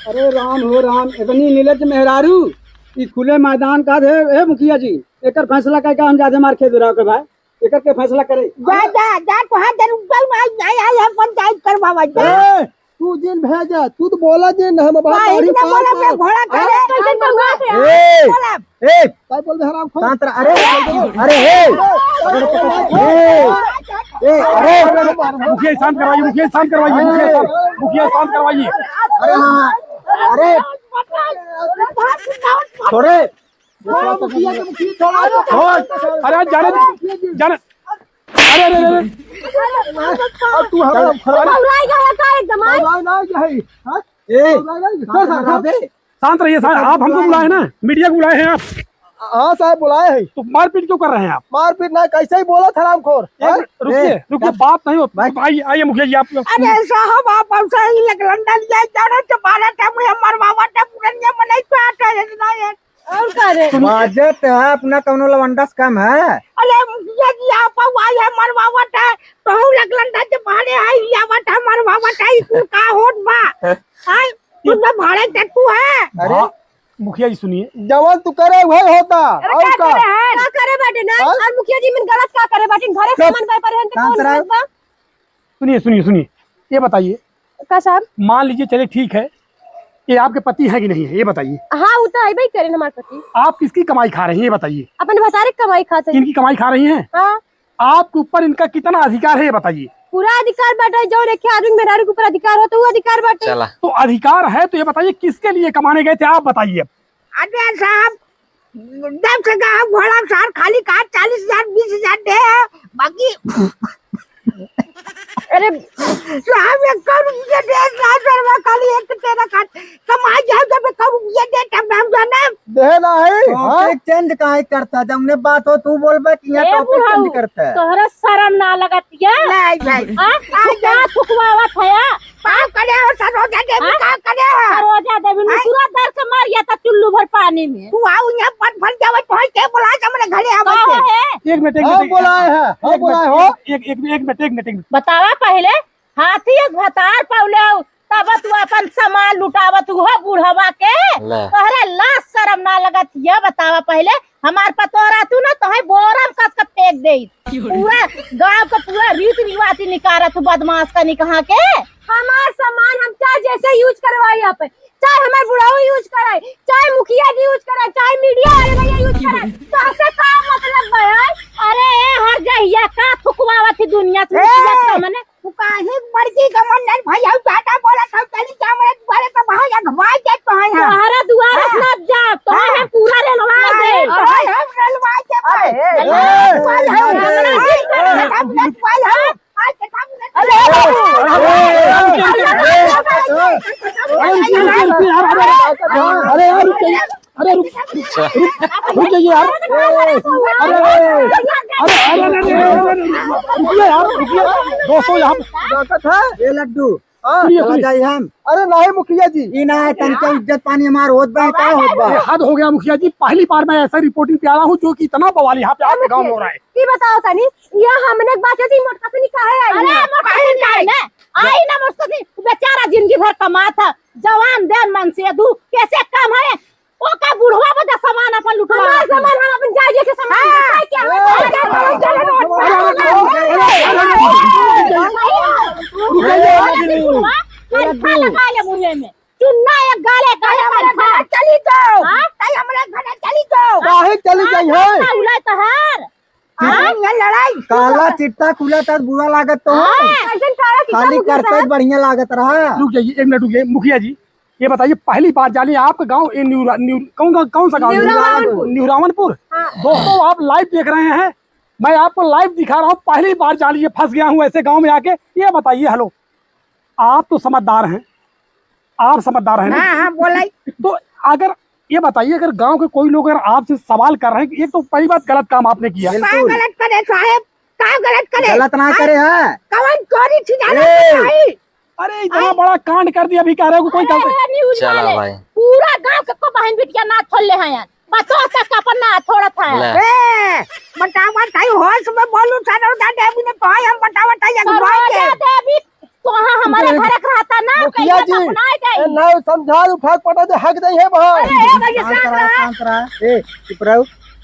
अरे राम हो राम इतनी नीलज मेहरारू ई खुले मैदान का है मुखिया जी एकर फैसला का हम ज्यादा मार खेद रहा के भाई एकर के फैसला करे। जा तो हां जरूर नहीं आई है पंचायत करवावा जा। ए, तू दिन भेजा तू तो बोला दिन हम बात भाई बड़ी इतना बोला मैं घोड़ा करे कैसे कहूँगा थे? ए बोला ए काय बोल दे हराम खोर? शांत रह। अरे ए अरे मुखिया शांत करवाइए मुखिया शांत करवाइए मुखिया शांत करवाइए। अरे छोड़े अरे जाने अरे तू हराम खोर। उड़ाई गया का एकदम आई? शांत रहिए साहब आप हमको बुलाए ना मीडिया को बुलाए हैं आप हाँ साहब बुलाए है तो मारपीट क्यों कर रहे हैं आप? मारपीट ना कैसे ही बोला था हराम खोर। रुकिए बात नहीं हो आइए मुखिया जी आप अरे साहब आप हमसे ही लंदन जाए जाना तो बारह टाइम हमार बाबा टाइम पुरनिया में नहीं तो आता है ना और करे माजत है अपना कौनो लवंडस कम है। अरे मुखिया जी आप आई है हमार बाबा टा तो हम लंदन से बाहर आई लियावा था हमार बाबा टा इसको का होत बा हां तुझे भाड़े टट्टू है। अरे मुखिया जी सुनिए जवान तू करे वही होता और का का करे बाटे ना और मुखिया जी मन गलत का करे बाटे घरे सामान पे पर कौन बात बा? सुनिए ये बताइए का साहब मान लीजिए चले ठीक है ये आपके पति है कि नहीं है ये बताइए। हाँ वो तो है भाई करे हमारे पति। आप किसकी कमाई खा रही हैं ये बताइए। अपन भतारे कमाई खाते हैं। इनकी कमाई खा रही हैं। हाँ आपके ऊपर इनका कितना अधिकार है ये बताइए। पूरा अधिकार बाटे जो लेके आदमी मेहरारू के ऊपर अधिकार हो तो वो अधिकार बाटे। चला तो अधिकार है तो ये बताइए किसके लिए कमाने गए थे आप बताइए। अरे साहब जब से कहा घोड़ा सार खाली कहा 40,000 20,000 दे बाकी अरे साहब एक रुपया दे ना खाली एक तेरा काट कमा जाए जब एक रुपया दे तब हम जाना देना है टॉपिक चेंज काहे करता है? जब ने बात हो तू बोलबे कि यहाँ ए टॉपिक चेंज बुढ़ाऊ, करता है। तोहरा शर्म ना लगतिया? नहीं भाई आ जा थुकवावत है पाव करे और सरोजा देवी का करे सरोजा देवी ने पूरा दर से मारिया था चुल्लू भर पानी में। तू आओ यहाँ पर फट जावे तो के बुला के हमरे घरे आवे कहो के है एक मिनट एक हाँ मिनट बुलाए हैं हाँ बुलाए हो एक मिनट बतावा पहले हाथी भतार पौले तब तू अपन सामान लुटावत हो बुढ़वा के ले। तोहरे लाश शर्म ना लगत ये बतावा पहले हमार पतोरा तू ना तोहे बोरम कस के फेंक दे पूरा गांव का पूरा रीत रिवाज निकारत बदमाश का निकहा के हमार सामान हम चाहे जैसे यूज करवाए यहाँ पे, चाहे हमारे बुढ़ाऊ यूज कराए, चाहे मुखिया जी यूज कराए, चाहे मीडिया वाले भैया यूज कराए, तो ऐसे का मतलब है? अरे हर जहिया का थुकवावत थी दुनिया से मुखिया का मने तू काहे बड़की का मंडल भैया टाटा बोला सब चली जा मेरे द्वारे तो वहां जा घुमाए के तो है तोहरा दुआर न जा तो हम पूरा रेलवा दे हम रेलवा के अरे यार अरे रुक जाइए यार रुकिए यार रुकिए दोस्तों यहाँ ताकत है ये लड्डू सुनिए चला जाए हम अरे नहीं मुखिया जी ई ना है तनका इज्जत पानी हमार होत बा का होत बा। ये हद हो गया मुखिया जी, पहली बार मैं ऐसा रिपोर्टिंग पे आ रहा हूँ जो कि इतना बवाल यहाँ पे आपके गाँव में हो रहा है। की बताओ तनी ये हमने बात थी मोटका से काहे आई अरे है? मोटकसी ना आई ना मोटकसी बेचारा जिंदगी भर कमा था जवान देन मन से दू कैसे काम है ओ का बुढ़वा बदा सामान अपन लुटवा हमारा सामान हम अपन जायजे के सामान देते क्या लगा ले मुझे में चुन्ना एक गाले गाले चली जाओ ताई हमरे घरे चली जाओ काहे चली गई है उला तहार ये लड़ाई काला चिट्टा खुला तक बुरा लागत तो ऐसे काला खाली करते ही बढ़िया लागत रहा। रुक जाइए एक मिनट रुकिए मुखिया जी, ये बताइए पहली बार जानी आपका गांव कौन सा गांव न्यूरावनपुर। दोस्तों आप लाइव देख रहे हैं, मैं आपको लाइव दिखा रहा हूँ। पहली बार जानी ये फंस गया हूँ ऐसे गांव में आके। ये बताइए हेलो, आप तो समझदार हैं, आप समझदार हैं ना? हां बोलाई तो अगर ये बताइए अगर गांव के कोई लोग अगर आपसे सवाल कर रहे हैं कि एक तो पहली बात गलत काम आपने किया, का गलत करे साहब का गलत करे गलत ना करे है कवन चोरी छिनाना भाई अरे इतना बड़ा कांड कर दिया, अभी कह रहे हो कोई गलती। चला भाई पूरा गांव के को बहन बिटिया ना छोड़ ले हैं बतो तक अपन ना थोड़ा था ए बतावा ताई होश में बोलू सरोजा देवी ने तो हम बतावा ताई अगवा के देवी तो हमारे घर रहता ना मुखिया जी नहीं समझा उठा पटा दे हक नहीं है भाई शांत रहा ए चुप रहो।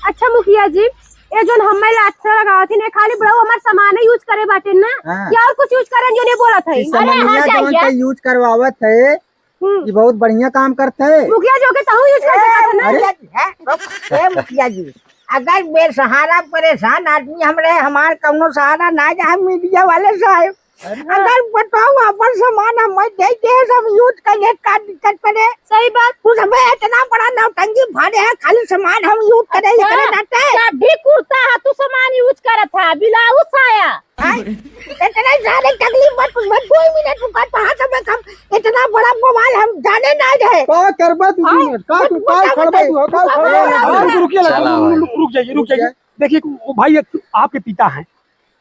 अच्छा मुखिया जी ये जो हमें लाठा लगावा थी ने खाली बुढ़ाऊ हमार सामान यूज करे बाटे ना क्या और कुछ यूज करे जो नहीं बोला था? समनिया जवन के यूज करवावत है ये बहुत बढ़िया काम करते है। मुखिया जो के ताऊ यूज कर सकता ना। ए मुखिया जी अगर बेसहारा परेशान आदमी हमरे हमार कौनो सहारा ना जा मीडिया वाले साहब अगर बताओ अपन सामान हम दे के सब यूज करे का दिक्कत करे। सही बात तू सब इतना बड़ा नौटंकी भाड़े है खाली सामान हम यूज करे ये करे नाते भी कुर्ता है तू सामान यूज करे था ब्लाउज आया इतना ज्यादा तकलीफ मत कुछ मत 2 मिनट रुका कहां से हम इतना बड़ा मोबाइल हम जाने ना रहे का करबा तू का तू का खड़बा तू का खड़बा रुकिए रुक जाइए। देखिए वो भाई आपके पिता हैं,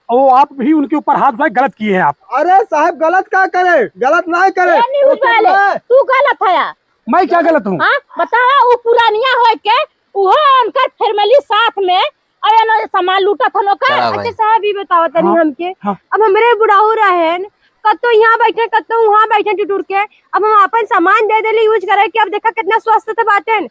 वो आप भी उनके ऊपर हाथ उठाए, गलत किए हैं आप। अरे साहब गलत का करे, गलत नहीं करे न्यूज वाले तू गलत है मैं क्या गलत हूँ? बतावा वो पुरानिया हो के वो उनका फैमिली साथ में अरे ना सामान लूटा था लोग। अच्छा साहब ये बताओ तनी हमके हाँ। अब हमरे बुढ़ाऊ रहे कतो यहाँ बैठे कतो वहाँ बैठे टुटुर के, अब हम अपन सामान दे देली यूज करे कि अब देखा कितना स्वस्थ तो बातें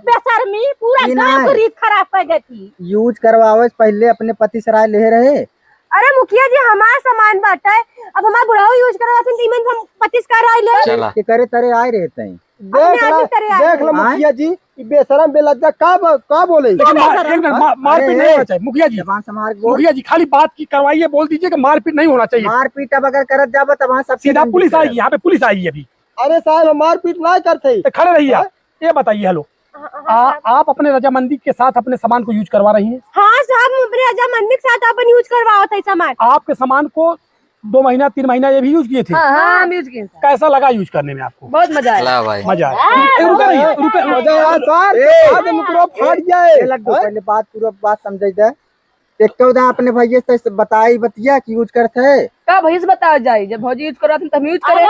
बेशर्मी पूरा गांव की रीत खराब कर देती। यूज करवावे पहले अपने पति से राय ले रहे। अरे मुखिया जी हमारा सामान बांटा है, अब हमारा बुढ़ाऊ यूज करे तीमन हम पति से राय ले के करे तरे आए रहते हैं। देख लो मुखिया जी बेशरम बेलज्जा का बोले मारपीट नहीं होना चाहिए मुखिया जी। मुखिया जी खाली बात की करवाइए, बोल दीजिए कि मारपीट नहीं होना चाहिए। मारपीट अब अगर करत जाबो तब वहाँ सब सीधा पुलिस आएगी, यहाँ पे पुलिस आएगी अभी। अरे साहब मारपीट नहीं करते खड़े रहिए आप। ये बताइए हेलो आप अपने रजामंदी के साथ अपने सामान को यूज करवा रही हैं। हाँ साहब, हम अपने रजामंदी के साथ अपन यूज करवाओ थे सामान। आपके सामान को 2 महीना 3 महीना ये भी यूज किए थे। हाँ हम यूज किए सर। कैसा लगा यूज करने में आपको? बहुत मजा आया। ला भाई मजा आया। रुके रहिए, फट जाए। लड्डू पहले बात समझ दे। एक तो अपने भैया से बताई बतिया कि यूज करते का भैया से बताया जाए, जब भौजी यूज करो तो हम यूज करें।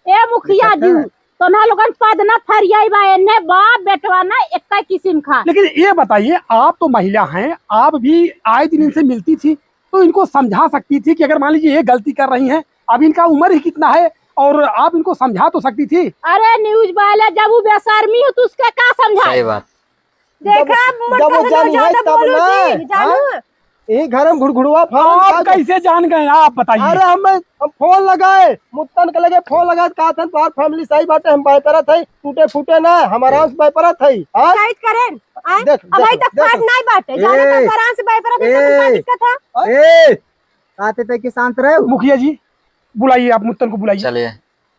ए मुखिया जी, तुम्हारा लोगन पद ना फरियाई बा, एने बाप बेटवा ना एक किस्म खा। लेकिन ये बताइए, आप तो महिला हैं, आप भी आए दिन इनसे मिलती थी, तो इनको समझा सकती थी कि अगर मान लीजिए ये गलती कर रही हैं, अब इनका उम्र ही कितना है, और आप इनको समझा तो सकती थी। अरे न्यूज वाले जब वो बेशर्मी हो तो उसके का समझाए? सही बात। देखा जब वो जानी है तब ना ये घर में घुड़घुड़वा आप कैसे जान गए, आप बताइए। अरे हम फोन लगाए, मुत्तन के लगे फोन लगाए, कहा था तुम्हार फैमिली सही बाटे, हम बायपरा थे, टूटे फूटे ना, हमारा बायपरा थे। साइड करें अभी तक फाट नहीं बाटे, जाने का फरान से बायपरा थे, तो क्या दिक्कत है? आते थे कि शांत रहे। मुखिया जी बुलाइए, आप मुत्तन को बुलाइए, चलिए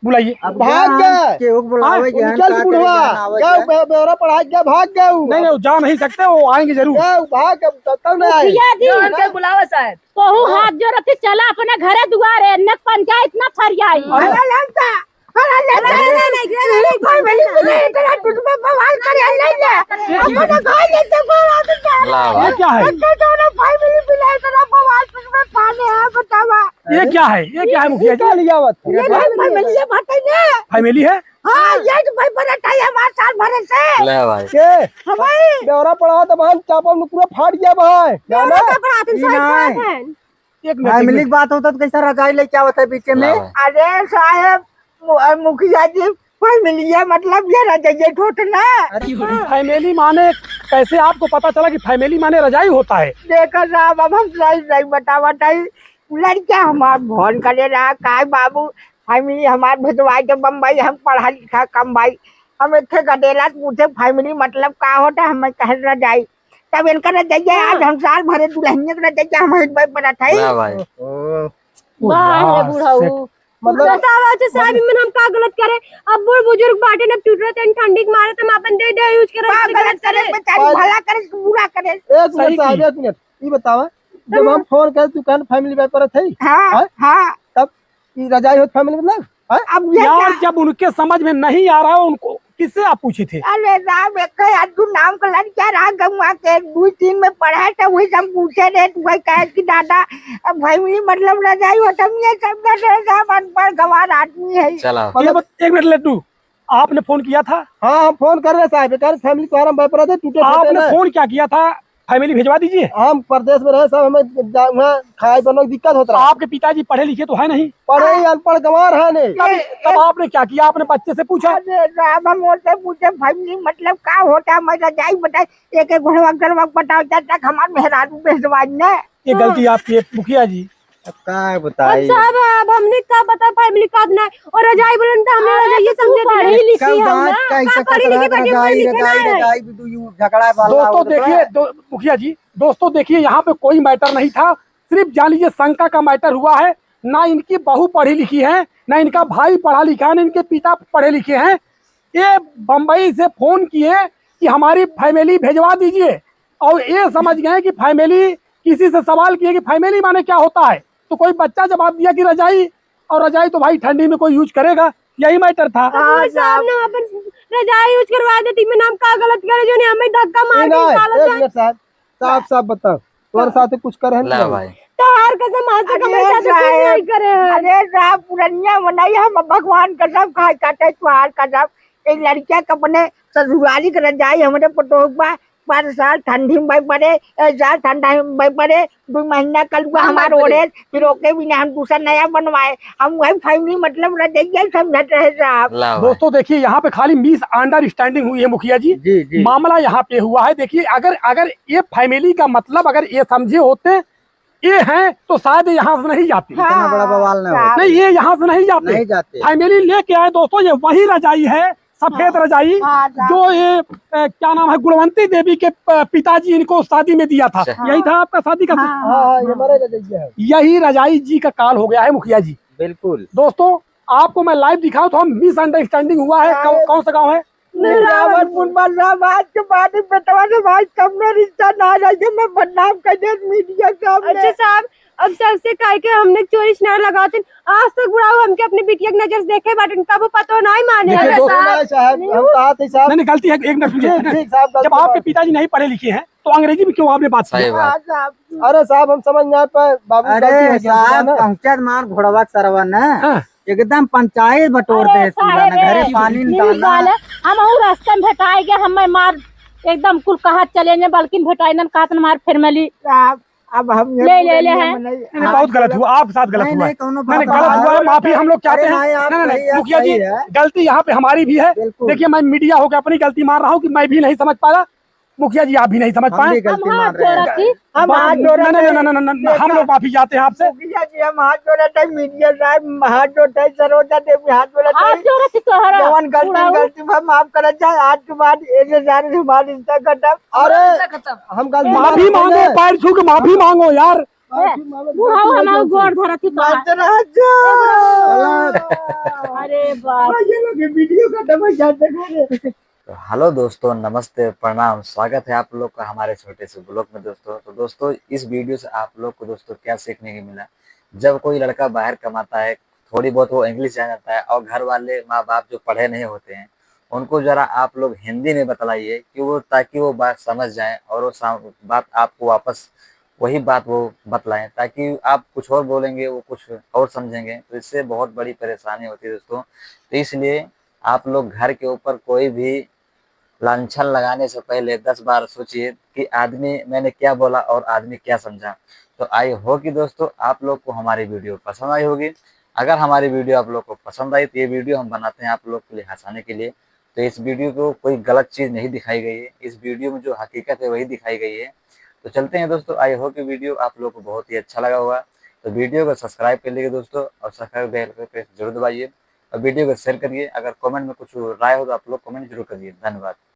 बुलाइए। भाग गए बुलावे चल बुढ़वा क्या बेवरा पढ़ा गया, भाग गए। नहीं वो जा नहीं सकते, वो आएंगे जरूर। भाग गए तब नहीं आए। मुखिया जी उनके बुलावा शायद तो हाथ जोड़ते चला अपने घरे दुआरे, न पंचायत ना फरियाई। ला भाई। ये क्या है? ये क्या है? ये क्या है मुखिया जी? लिया फैमिली है? ले भाई। बेवरा पढ़ा तो बहन चापा में पूरा फाट गया भाई। एक मिनट, फैमिली की बात होता तो कैसा रजाई लेके आवत है बीच में। ला भाई। अरे साहब मुखिया जी, फैमिली मतलब ये रजाइए ठोटना। फैमिली माने कैसे आपको पता चला कि फैमिली माने रजाई होता है? देखो साहब, अब हम सही बताई, लड़का हमार फोन करे रहा, काय बाबू फैमिली हमार भेजवाई के बम्बई, हम पढ़ा लिखा कम भाई, हम इतने गडेला पूछे फैमिली मतलब का होता, हमें कह रजाई, तब इनका रजाइया आज हम साल भरे दुल्हनिया का रजाइया हमारे बड़ा था। ला भाई। मतलब साहब में हम का गलत करे? अब बूढ़ बुजुर्ग बाटे न टूटरे तन ठंडी के मारे हम अपन दे दे यूज करे, गलत करे बेचारी, भला करे बुरा करे। एक मिनट साहब, एक मिनट ये बतावा, जब हम फोन करे तू कहन फैमिली बायपरा थे, हाँ तब ये रजाई हो फैमिली मतलब अब ये यार जब उनके समझ में नहीं आ रहा है, उनको किससे आप पूछे थे? अरे साहब एक अद्दू नाम का लड़का रहा गंगा के 2-3 में पढ़ा था, वही सब पूछे रहे, तो वही कहे कि दादा फैमिली मतलब रजाई होता है, सब साहब अनपढ़ गंवार आदमी है। चला एक मिनट लड्डू, आपने फोन किया था? हाँ हम फोन कर रहे साहब, फैमिली तुम्हारा बायपरा थे, टूटे आपने फोन क्या किया था? फैमिली भिजवा दीजिए। हम प्रदेश में रहे, सब हमें वहाँ खाए बनने की दिक्कत होता है। आपके पिताजी पढ़े लिखे तो है नहीं? पढ़े ही अनपढ़ गंवार है नहीं। तब आपने क्या किया? आपने बच्चे से पूछा? अरे साहब हम उससे पूछे फैमिली मतलब का होता है, मैं रजाई बताई, एक घोड़वा गरवा बताओ तक हमारे मेहरारू भेजवाई ने। ये गलती आपकी है मुखिया जी। का बताई साहब अब हमने का पता फैमिली का ना, और रजाई बोलन तो हमने रजाई समझे पढ़ी लिखी हम ना, का पढ़ी लिखी झगड़ा दोस्तों देखिए मुखिया जी, दोस्तों देखिए, यहाँ पे कोई मैटर नहीं था, सिर्फ जान लीजिए शंका का मैटर हुआ है। ना इनकी बहू पढ़ी लिखी है, ना इनका भाई पढ़ा लिखा है, ना इनके पिता पढ़े लिखे हैं। ये बम्बई से फोन किए कि हमारी फैमिली भेजवा दीजिए, और ये समझ गए कि फैमिली, किसी से सवाल किए कि फैमिली माने क्या होता है, तो कोई बच्चा जवाब दिया कि रजाई, और रजाई तो भाई ठंडी में कोई यूज करेगा, यही मैटर था। साहब ने अपन रजाई यूज करवा देती, में नाम का गलत करे जो ने हमें धक्का मार के साहब साहब बताओ, तुम्हारे साथ कुछ करे ला भाई। तो हर कसम आज तक हमारे साथ कुछ नहीं करे हैं। अरे साहब पुरनिया मनाई, हम भगवान का सब खाए काटे त्योहार का सब, एक लड़किया के अपने ससुराली के रजाई हमारे पटोकबा 5 साल ठंडी में पड़े, 1 साल ठंडा में पड़े, 2 महीना कल हुआ हमारे ओढ़े, फिर ओके भी हम दूसरा नया बनवाए, हम वही फैमिली मतलब रजाइया समझते हैं साहब। दोस्तों देखिए, यहाँ पे खाली मिस अंडरस्टैंडिंग हुई है मुखिया जी, जी। मामला यहाँ पे हुआ है। देखिए अगर ये फैमिली का मतलब अगर ये समझे होते ये हैं, तो शायद यहाँ से नहीं जाते। इतना बड़ा बवाल नहीं, ये यहाँ से नहीं जाते। फैमिली लेके आए दोस्तों, ये वही रजाई है, सफेद रजाई, जो ये क्या नाम है, गुणवंती देवी के पिताजी इनको शादी में दिया था। यही था आपका शादी का? यही रजाई जी का काल हो गया है मुखिया जी। बिल्कुल। दोस्तों आपको मैं लाइव दिखाऊं तो हम मिसअंडरस्टैंडिंग हुआ है। कौन सा गांव है? आज के बाद बेटवा से भाई कब में रिश्ता ना रहे, मैं बदनाम कर दे मीडिया सामने। अच्छा साहब, अब सबसे कह के हमने चोरी ना लगाते, आज तक बुढ़ाऊ हमके अपने बिटिया की नजर से देखे बाटन, कब पतो नहीं माने। देखिए अरे दोस्तों, साहब, साहब हम कहा थे साहब। नहीं गलती है, एक मिनट सुनिए। ठीक साहब, गलती जब आपके बात। पिताजी नहीं पढ़े लिखे हैं तो अंग्रेजी में क्यों आपने बात सही की? बात। अरे साहब हम समझ ना पाए बाबू, गलती अरे हो गया साहब ना। पहुंचत मार घोड़वा सरवा न हाँ। एकदम पंचायत बटोर अरे दे पूरा न, साहेब, घरे पानी नील निकालना। गाल है, हम और रास्ते में भेटाए गए, हम मार एकदम कुल कहा चले ने, बल्कि भेटाई न कहा मार फिर मिली अब हम ले हैं। नहीं, बहुत गलत हुआ, आप साथ गलत नहीं हुआ है। नहीं कोनो नहीं बात गलत हुआ है, माफी हम लोग चाहते अरे हैं। नहीं, आप नहीं सही है, मुखिया जी, सही है। गलती यहाँ पे हमारी भी है। बिल्कुल। देखिए मैं मीडिया होकर अपनी गलती मान रहा हूँ कि मैं भी नहीं समझ पाया, मुखिया जी आप भी नहीं समझ हम पाए। भी गलती हम मान रहे हैं। थी हम हाथ जोड़े नहीं, हम लोग माफी चाहते हैं आपसे। मुखिया जी, हम हाथ जोड़े थे, मीडिया साहब हाथ जोड़े, सरोजा देवी हाथ जोड़े हाथ थे। जोड़े थी तोहरा जवान गलती में माफ कर जाए, आज के बाद ऐसे जाने से हमारा रिश्ता खत्म। अरे हम गलती माफी मांगो, पैर छू के माफी मांगो यार। बुढ़ाऊ हमारा गोड़ धरा थी तोहरा। अरे बाप, वीडियो का डबल जाते हैं। तो हेलो दोस्तों, नमस्ते, प्रणाम, स्वागत है आप लोग का हमारे छोटे से ब्लॉग में दोस्तों। तो दोस्तों इस वीडियो से आप लोग को दोस्तों क्या सीखने को मिला, जब कोई लड़का बाहर कमाता है, थोड़ी बहुत वो इंग्लिश जान जाता है और घर वाले माँ बाप जो पढ़े नहीं होते हैं उनको जरा आप लोग हिंदी में बतलाइए कि वो, ताकि वो बात समझ जाएं और वो बात आपको वापस वही बात वो बतलाएं, ताकि आप कुछ और बोलेंगे वो कुछ और समझेंगे, तो इससे बहुत बड़ी परेशानी होती है दोस्तों। तो इसलिए आप लोग घर के ऊपर कोई भी लांछन लगाने से पहले 10 बार सोचिए कि आदमी मैंने क्या बोला और आदमी क्या समझा। तो आई हो कि दोस्तों आप लोग को हमारी वीडियो पसंद आई होगी। अगर हमारी वीडियो आप लोग को पसंद आई तो ये वीडियो हम बनाते हैं आप लोग के लिए हंसाने के लिए, तो इस वीडियो को कोई गलत चीज़ नहीं दिखाई गई है, इस वीडियो में जो हकीकत है वही दिखाई गई है। तो चलते हैं दोस्तों, आई हो कि वीडियो आप लोग को बहुत ही अच्छा लगा होगा। तो वीडियो को सब्सक्राइब कर लीजिए दोस्तों, और सब्सक्राइब बेल पे जरूर दबाइए और वीडियो को शेयर करिए। अगर कमेंट में कुछ राय हो तो आप लोग कमेंट जरूर करिए। धन्यवाद।